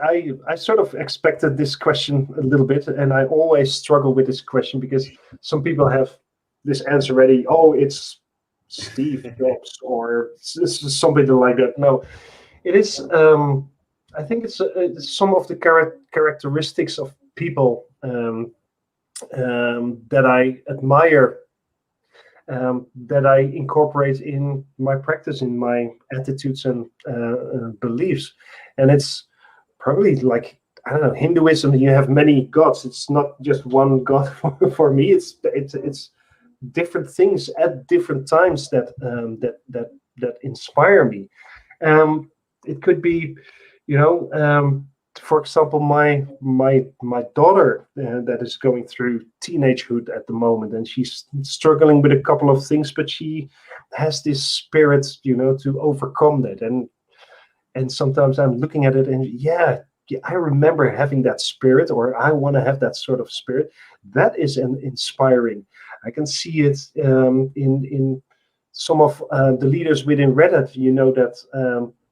I sort of expected this question a little bit, and I always struggle with this question because some people have this answer ready. Oh, it's Steve Jobs or something like that. No, it is. I think it's some of the characteristics of people that I admire, that I incorporate in my practice, in my attitudes and beliefs. And it's probably like I don't know, Hinduism, you have many gods. It's not just one god for me. It's different things at different times that inspire me. It could be, you know, for example, my daughter that is going through teenagehood at the moment, and she's struggling with a couple of things, but she has this spirit, you know, to overcome that. And sometimes I'm looking at it, and yeah, I remember having that spirit, or I want to have that sort of spirit. That is an inspiring. I can see it in some of the leaders within Red Hat. You know that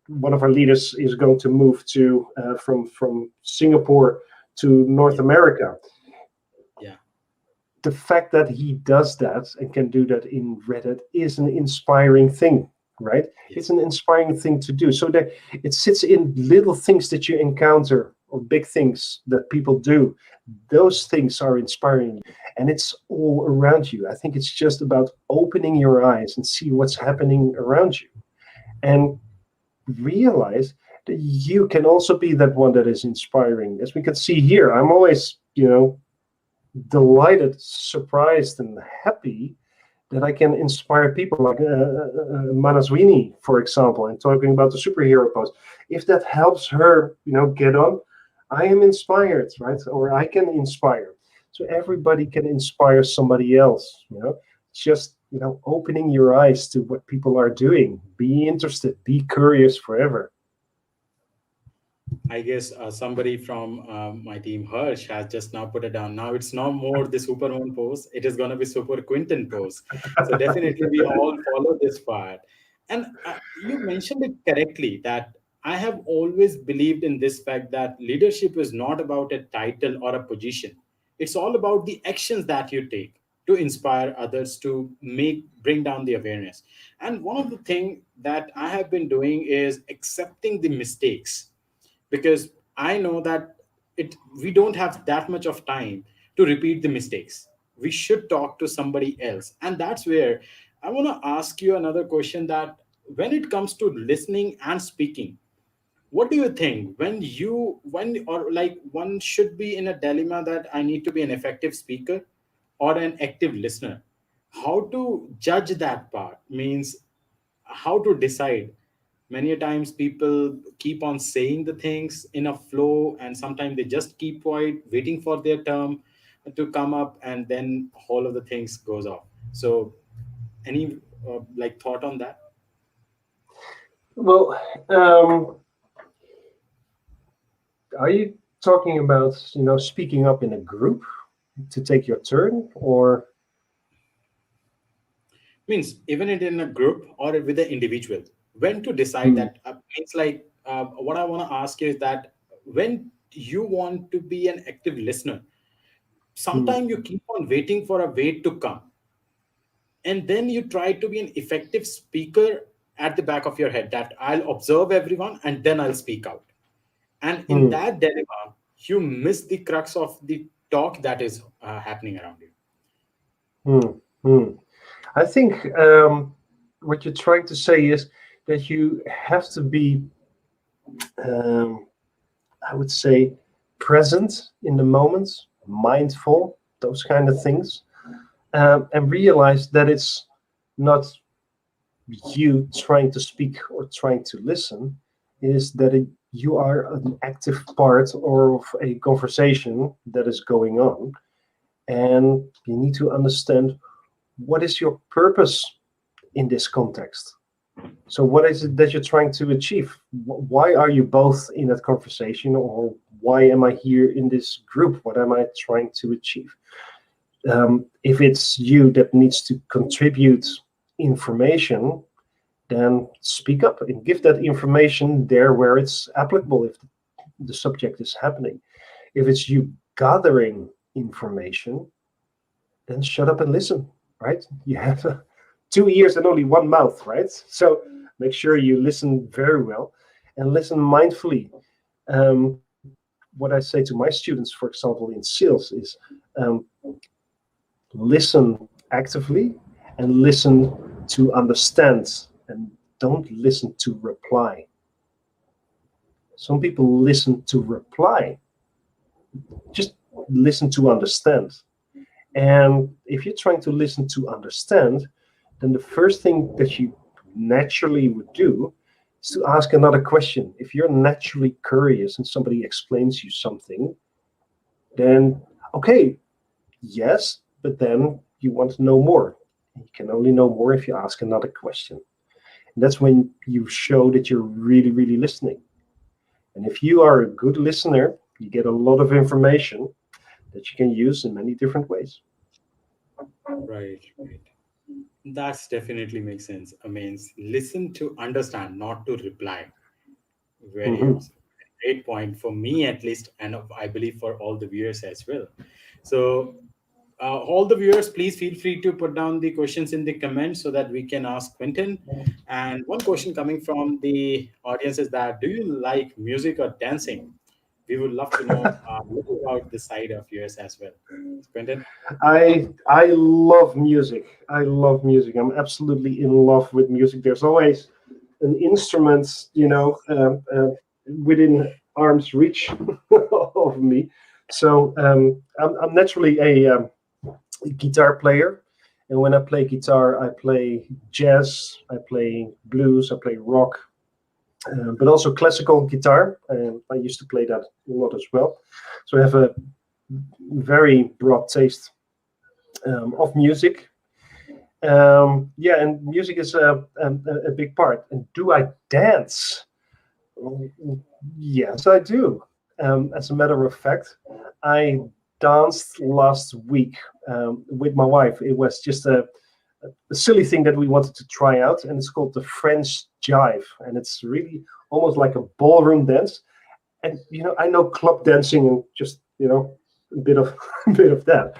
one of our leaders is going to move to from Singapore to North America. Yeah. The fact that he does that and can do that in Red Hat is an inspiring thing, right? Yes. It's an inspiring thing to do. So that it sits in little things that you encounter or big things that people do. Those things are inspiring, and it's all around you. I think it's just about opening your eyes and see what's happening around you, and realize that you can also be that one that is inspiring. As we can see here, I'm always, you know, delighted, surprised, and happy that I can inspire people like Manaswini, for example, and talking about the superhero pose. If that helps her, you know, get on, I am inspired, right? Or I can inspire. So everybody can inspire somebody else, you know. Just, you know, opening your eyes to what people are doing. Be interested, be curious forever. I guess somebody from my team, Hirsch, has just now put it down. Now it's no more the Superman pose. It is going to be Super Quinton pose. So definitely we all follow this part. And you mentioned it correctly that I have always believed in this fact that leadership is not about a title or a position. It's all about the actions that you take to inspire others, to bring down the awareness. And one of the things that I have been doing is accepting the mistakes, because I know that we don't have that much of time to repeat the mistakes. We should talk to somebody else. And that's where I want to ask you another question, that when it comes to listening and speaking, what do you think when or like one should be in a dilemma that I need to be an effective speaker or an active listener? How to judge that part means how to decide. Many a times people keep on saying the things in a flow, and sometimes they just keep quiet waiting for their term to come up, and then all of the things goes off. So any like thought on that? Well, are you talking about, you know, speaking up in a group to take your turn, or? Means even in a group or with an individual, when to decide that means like what I want to ask you is that when you want to be an active listener, sometimes you keep on waiting for a wait to come, and then you try to be an effective speaker at the back of your head, that I'll observe everyone and then I'll speak out. And in that dilemma, you miss the crux of the talk that is happening around you. I think what you're trying to say is that you have to be, I would say, present in the moment, mindful, those kind of things, and realize that it's not you trying to speak or trying to listen, is that you are an active part of a conversation that is going on, and you need to understand what is your purpose in this context. So what is it that you're trying to achieve? Why are you both in that conversation, or why am I here in this group? What am I trying to achieve? If it's you that needs to contribute information, then speak up and give that information there where it's applicable, if the subject is happening. If it's you gathering information, then shut up and listen, right? You have 2 ears and only one mouth, right? So make sure you listen very well and listen mindfully. What I say to my students, for example, in sales is listen actively and listen to understand, and don't listen to reply. Some people listen to reply, listen to understand. And if you're trying to listen to understand, then the first thing that you naturally would do is to ask another question. If you're naturally curious and somebody explains you something, then okay, yes, but then you want to know more. You can only know more if you ask another question. And that's when you show that you're really, really listening. And if you are a good listener, you get a lot of information that you can use in many different ways. Right, right. That's definitely makes sense. I mean, listen to understand, not to reply. Very Mhm. awesome. Great point for me at least, and I believe for all the viewers as well. So, all the viewers, please feel free to put down the questions in the comments so that we can ask Quentin. And one question coming from the audience is that, do you like music or dancing? We would love to know a little about the side of yours as well. Quentin? I love music. I love music. I'm absolutely in love with music. There's always an instrument, within arm's reach of me. So I'm naturally a guitar player, and when I play guitar, I play jazz, I play blues, I play rock, but also classical guitar. I used to play that a lot as well. So I have a very broad taste of music. Yeah, and music is a big part. And do I dance? Yes, I do. As a matter of fact, I danced last week with my wife. It was just a silly thing that we wanted to try out, and it's called the French Jive, and it's really almost like a ballroom dance. And I know club dancing and just a bit of a bit of that,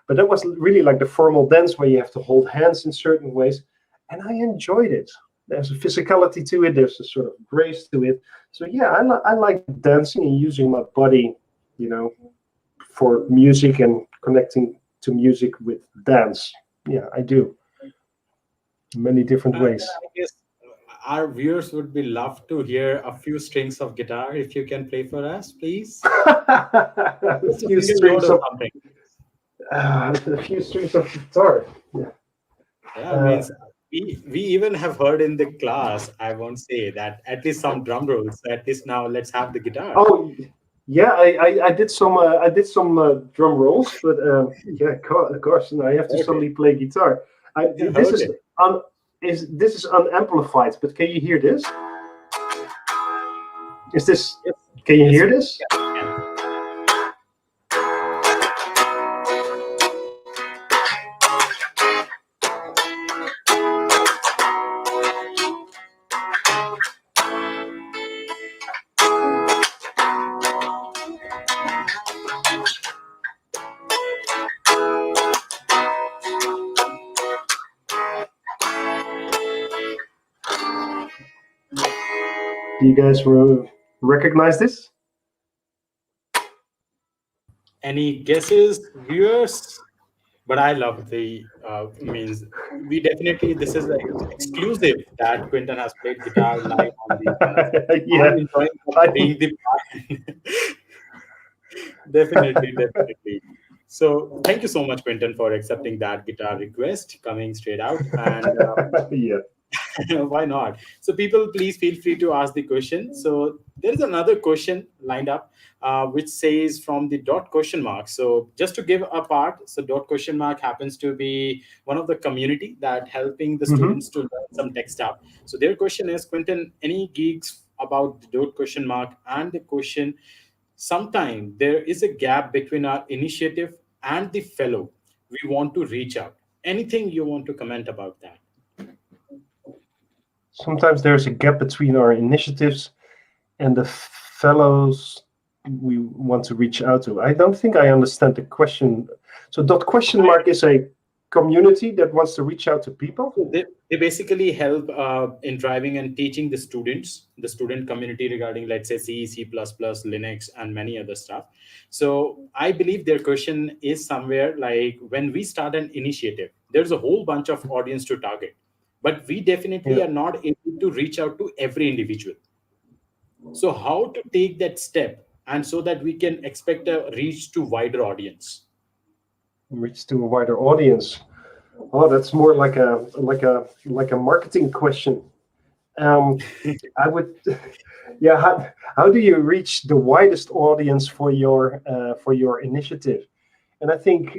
but that was really like the formal dance where you have to hold hands in certain ways, and I enjoyed it. There's a physicality to it. There's a sort of grace to it. So yeah, I like dancing and using my body, for music and connecting to music with dance. Yeah, I do. Many different ways. I guess our viewers would be love to hear a few strings of guitar. If you can play for us, please. a Just a few single strings note or of something. a few strings of guitar. Yeah. Yeah, I mean, we even have heard in the class, I won't say that, at least some drum rolls. So at least now let's have the guitar. Oh, yeah. I did some drum rolls, but yeah, of course, I have to Okay. suddenly play guitar. This is Okay. this is unamplified, but can you hear this? Is this? Yes. Can you Yes, hear we this? can. Do you guys recognize this? Any guesses, viewers? But I love the means we definitely this is like exclusive that Quinton has played guitar live on the channel. Yeah. I'm enjoying I- being the definitely, definitely. So thank you so much, Quinton, for accepting that guitar request, coming straight out. And Yeah. why not? So people, please feel free to ask the question. So there is another question lined up, which says from the dot question mark. So just to give a part, so dot question mark happens to be one of the community that helping the Mhm. students to learn some tech stuff. So their question is, Quinton, any geeks about the dot question mark and the question? Sometime there is a gap between our initiative and the fellow we want to reach out. Anything you want to comment about that? Sometimes there's a gap between our initiatives and the fellows we want to reach out to. I don't think I understand the question. So dot question mark is a community that wants to reach out to people. So they basically help in driving and teaching the students, the student community regarding, let's say, C, C++, Linux, and many other stuff. So I believe their question is somewhere like when we start an initiative, there's a whole bunch of audience to target, but we definitely Yeah. are not able to reach out to every individual. So how to take that step and so that we can expect a reach to wider audience? Reach to a wider audience. Oh, that's more like a marketing question. I would, yeah. How do you reach the widest audience for your initiative? And I think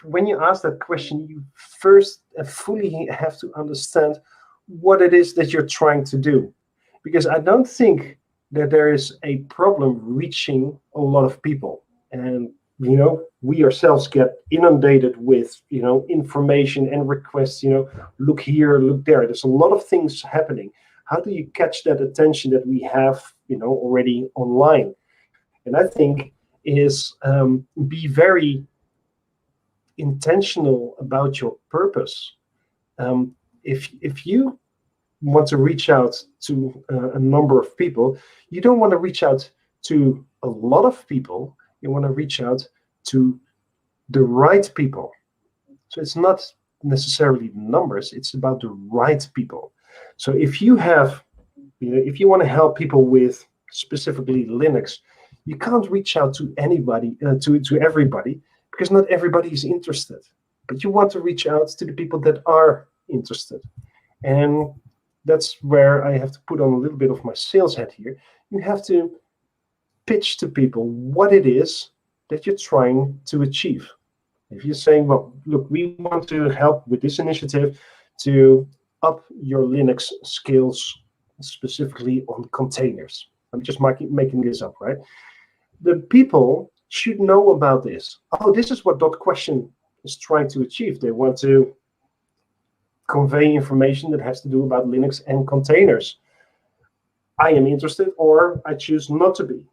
when you ask that question, you first fully have to understand what it is that you're trying to do, because I don't think that there is a problem reaching a lot of people. And we ourselves get inundated with information and requests. Look here, look there. There's a lot of things happening. How do you catch that attention that we have already online? And I think is be very intentional about your purpose. If you want to reach out to a number of people, you don't want to reach out to a lot of people. You want to reach out to the right people. So it's not necessarily numbers, it's about the right people. So if you have, if you want to help people with specifically Linux, you can't reach out to anybody, to everybody, because not everybody is interested. But you want to reach out to the people that are interested. And that's where I have to put on a little bit of my sales hat here. You have to pitch to people what it is that you're trying to achieve. If you're saying, well, look, we want to help with this initiative to up your Linux skills, specifically on containers. I'm just making this up, right? The people should know about this. Oh, this is what .question is trying to achieve. They want to convey information that has to do about Linux and containers. I am interested, or I choose not to be.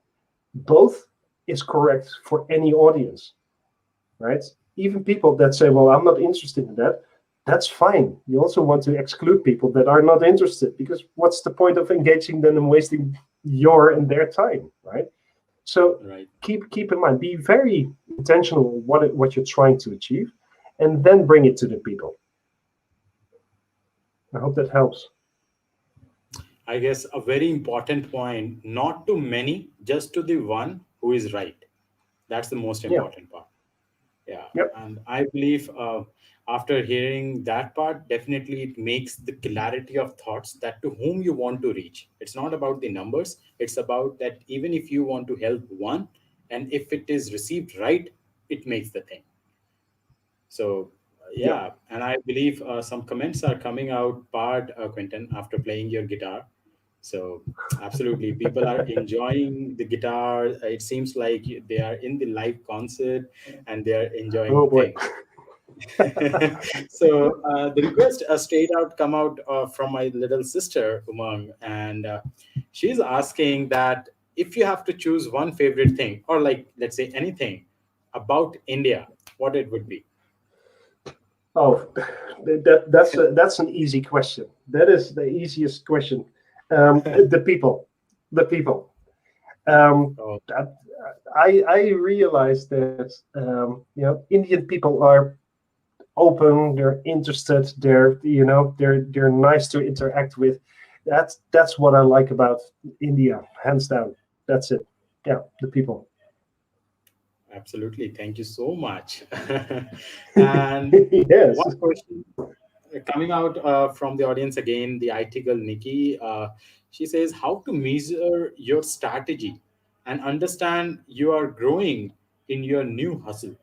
Both is correct for any audience, right? Even people that say, well, I'm not interested in that, that's fine. You also want to exclude people that are not interested, because what's the point of engaging them and wasting your and their time, right? So Right. keep in mind, be very intentional what you're trying to achieve, and then bring it to the people. I hope that helps. I guess a very important point, not to many, just to the one who is right. That's the most important part. Yeah. Yep. And I believe after hearing that part, definitely it makes the clarity of thoughts that to whom you want to reach. It's not about the numbers. It's about that even if you want to help one, and if it is received right, it makes the thing. So yeah, and I believe some comments are coming out, part Quentin, after playing your guitar. So absolutely, people are enjoying the guitar. It seems like they are in the live concert and they are enjoying Oh boy. things. So the request straight out come out from my little sister Umang, and she's asking that if you have to choose one favorite thing, or like let's say anything about India, what it would be. Oh, that's an easy question. That is the easiest question. The people. Oh, I realized that Indian people are open, they're interested, they're nice to interact with. That's what I like about India, hands down. That's it. Yeah, the people. absolutely. Thank you so much. And Yes. one question coming out from the audience again, the IT girl Nikki. She says, "How to measure your strategy and understand you are growing in your new hustle?"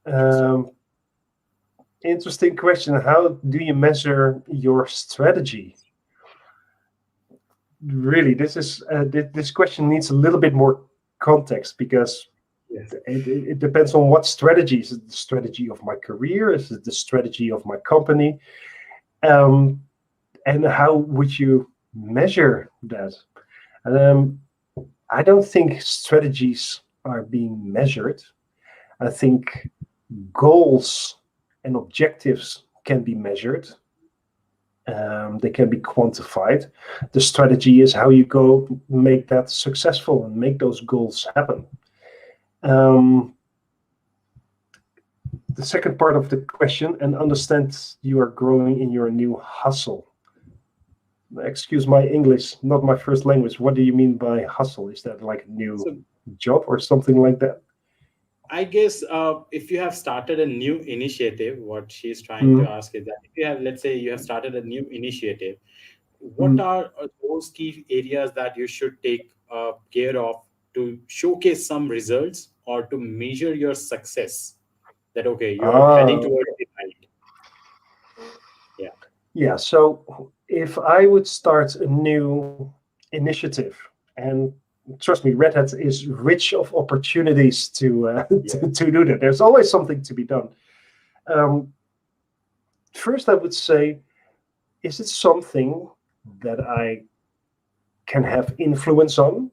Um, Interesting question. How do you measure your strategy? Really, this question needs a little bit more context, because Yes. it depends on what strategy. Is it the strategy of my career? Is it the strategy of my company? And how would you measure that? I don't think strategies are being measured. I think goals and objectives can be measured. They can be quantified. The strategy is how you go make that successful and make those goals happen. The second part of the question, and understand you are growing in your new hustle. excuse my English, not my first language. What do you mean by hustle? Is that like a new So job or something like that? I guess if you have started a new initiative, what she's trying to ask is that if you have, let's say, you have started a new initiative, what are those key areas that you should take care of to showcase some results or to measure your success? That okay, you're heading towards the right. Yeah. Yeah, so if I would start a new initiative, and trust me, Red Hat is rich of opportunities to to do that. There's always something to be done. First, I would say, is it something that I can have influence on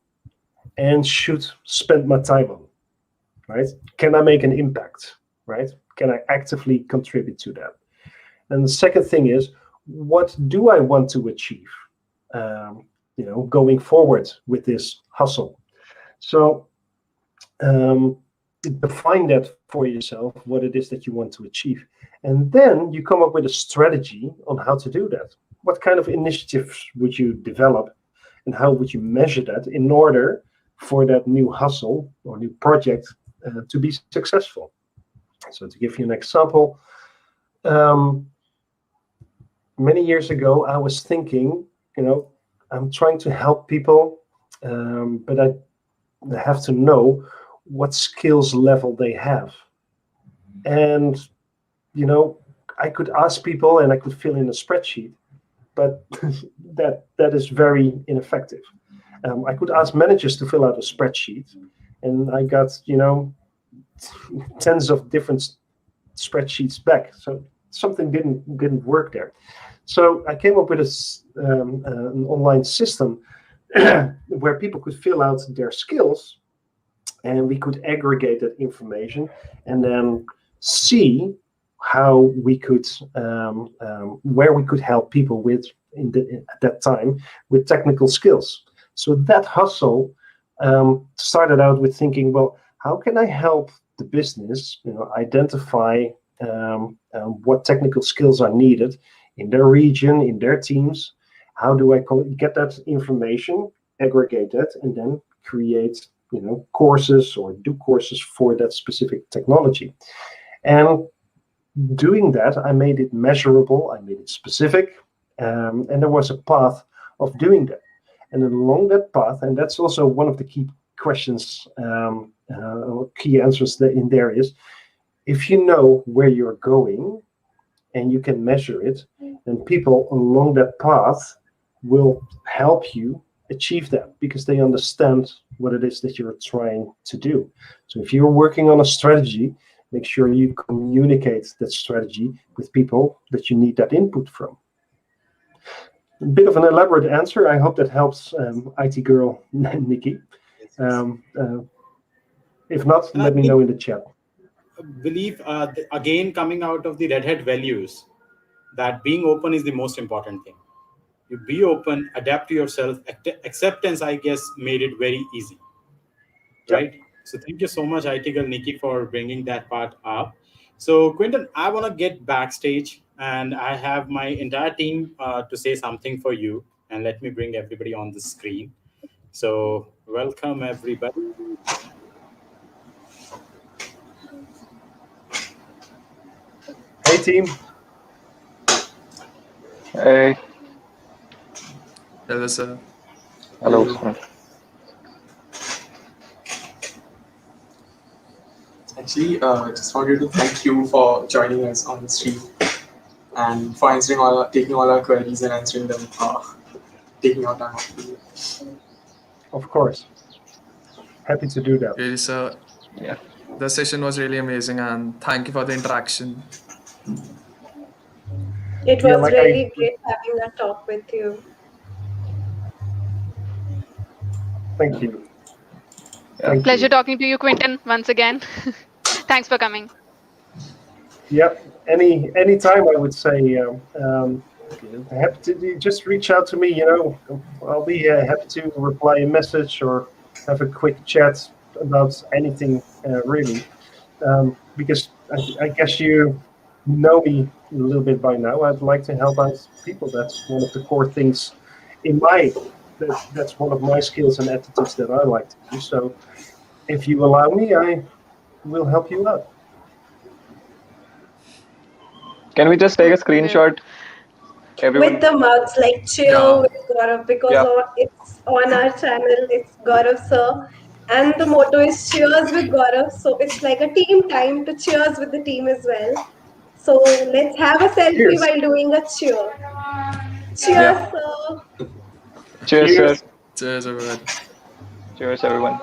and should spend my time on? Right? Can I make an impact? Right? Can I actively contribute to that? And the second thing is, what do I want to achieve? Going forward with this hustle. So define that for yourself, what it is that you want to achieve, and then you come up with a strategy on how to do that. What kind of initiatives would you develop, and how would you measure that in order for that new hustle or new project to be successful? So to give you an example, many years ago, I was thinking, I'm trying to help people, but I have to know what skills level they have. And, I could ask people and I could fill in a spreadsheet, but that is very ineffective. I could ask managers to fill out a spreadsheet, and I got, tens of different spreadsheets back. So something didn't work there. So I came up with an online system where people could fill out their skills, and we could aggregate that information and then see how we could, where we could help people with at that time with technical skills. So that hustle started out with thinking, well, how can I help the business, identify what technical skills are needed in their region, in their teams? How do I get that information, aggregate that, and then create, courses or do courses for that specific technology? And doing that, I made it measurable, I made it specific, and there was a path of doing that. And along that path, and that's also one of the key questions, or key answers that in there is, if you know where you're going and you can measure it, then people along that path will help you achieve that because they understand what it is that you're trying to do. So if you're working on a strategy, make sure you communicate that strategy with people that you need that input from. A bit of an elaborate answer. I hope that helps IT girl Nikki. If not, And I let me think- know in the chat. believe again coming out of the Red Hat values that being open is the most important thing. You be open, adapt to yourself. Acceptance, I guess, made it very easy, right? So thank you so much, IT girl Nikki, for bringing that part up. So Quinton, I want to get backstage, and I have my entire team to say something for you. And let me bring everybody on the screen. So welcome everybody. Hey team. Hey, Hello, sir. hello. Sir. Actually, just wanted to thank you for joining us on the stream and for answering taking all our queries and answering them, taking our time. Of course. Happy to do that. Really, sir. Yeah. The session was really amazing, and thank you for the interaction. It Yeah, was like really great having a talk with you. Thank you. Yeah. Thank Pleasure you. talking to you, Quinton, once again. Thanks for coming. Yeah, any time I would say, happy to just reach out to me. I'll be happy to reply a message or have a quick chat about anything really, because I guess you know me a little bit by now. I'd like to help out people. That's one of the core things That's one of my skills and attitudes that I like to do. So if you allow me, I will help you out. Can we just take a Okay. screenshot, everyone? With the mugs, like cheer Yeah. with Gaurav, because Yeah. it's on our channel, it's Gaurav sir. And the motto is cheers with Gaurav. So it's like a team time to cheers with the team as well. So let's have a selfie Cheers. while doing a cheer. Yeah. Cheers, sir. Cheers, sir. Cheers. Cheers, everyone. Cheers, everyone.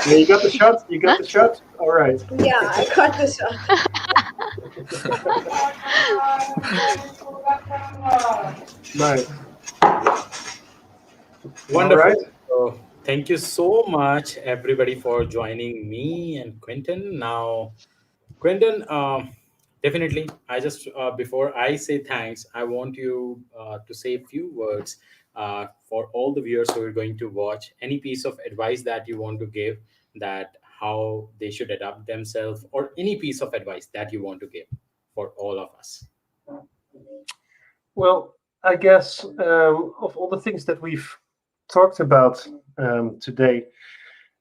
Yeah, you got the shot. You got Huh? the shot. All right. Yeah, I got the shot. Nice. Wonderful. right. So thank you so much, everybody, for joining me and Quentin. Now, Quentin, definitely, I just before I say thanks, I want you to say a few words for all the viewers who are going to watch. Any piece of advice that you want to give, that how they should adapt themselves, or any piece of advice that you want to give for all of us. Well, I guess of all the things that we've talked about today,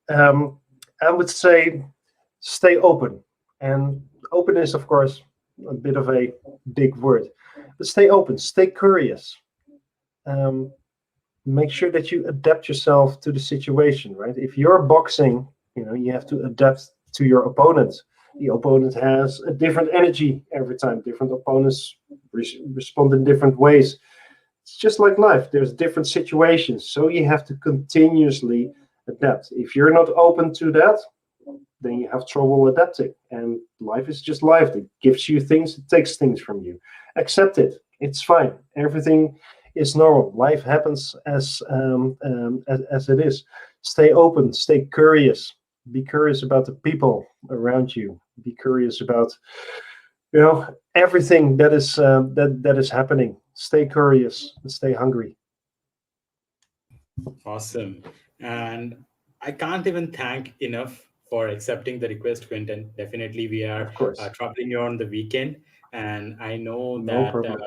I would say stay open. And open is, of course, a bit of a big word, but stay open, stay curious. Um, Make sure that you adapt yourself to the situation, right? If you're boxing, you have to adapt to your opponent. The opponent has a different energy every time. Different opponents respond in different ways. It's just like life. There's different situations, so you have to continuously adapt. If you're not open to that, then you have trouble adapting. And life is just life. It gives you things, it takes things from you. Accept it. It's fine. Everything is normal. Life happens as it is. Stay open. Stay curious. Be curious about the people around you. Be curious about everything that is happening. Stay curious and stay hungry. Awesome. And I can't even thank enough for accepting the request, Quentin. Definitely, we are Of course. troubling you on the weekend. And I know No that problem.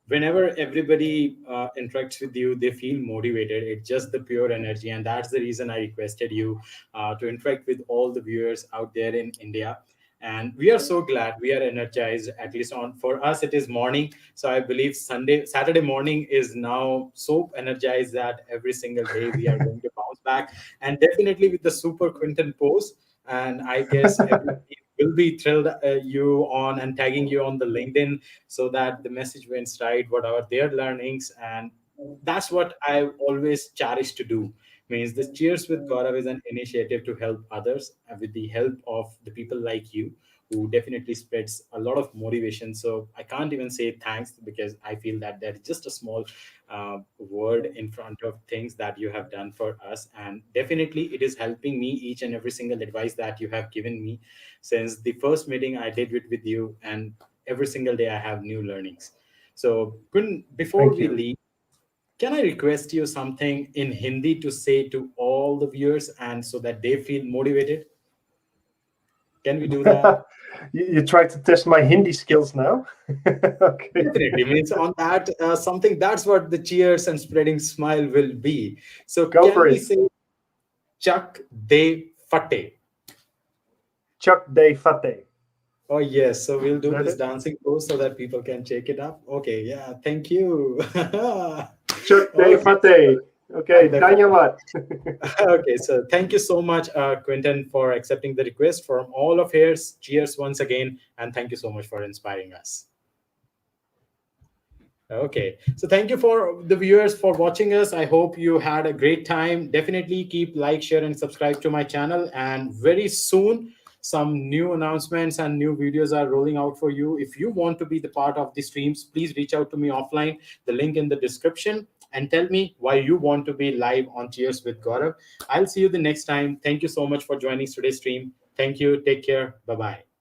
whenever everybody interacts with you, they feel motivated. It's just the pure energy. And that's the reason I requested you to interact with all the viewers out there in India. And we are so glad, we are energized. At least on for us it is morning, so I believe Saturday morning is now so energized that every single day we are going to bounce back, and definitely with the super Quinton post. And I guess everybody will be thrilled you on and tagging you on the LinkedIn, so that the message went right, what are their learnings. And that's what I always cherish to do. Means the Cheers with Gaurav is an initiative to help others with the help of the people like you, who definitely spreads a lot of motivation. So I can't even say thanks, because I feel that there is just a small word in front of things that you have done for us. And definitely it is helping me, each and every single advice that you have given me since the first meeting I did with you. And every single day I have new learnings. So before Thank we you. leave, can I request you something in Hindi to say to all the viewers, and so that they feel motivated? Can we do that? You try to test my Hindi skills now? Okay. Definitely. Means on that, something that's what the cheers and spreading smile will be. So Go can for we it. say Chak De Fate? Chuck de Fate. Oh yes. So we'll do That this it? dancing pose so that people can check it up. Okay. Yeah. Thank you. Chuck de Okay. Fate. Okay, Danyawat. Okay, so thank you so much, Quentin, for accepting the request from all of yours. Cheers once again, and thank you so much for inspiring us. Okay, so thank you for the viewers for watching us. I hope you had a great time. Definitely keep like, share, and subscribe to my channel. And very soon, some new announcements and new videos are rolling out for you. If you want to be the part of the streams, please reach out to me offline. The link in the description. And tell me why you want to be live on Cheers with Gaurav. I'll see you the next time. Thank you so much for joining today's stream. Thank you. Take care. Bye bye.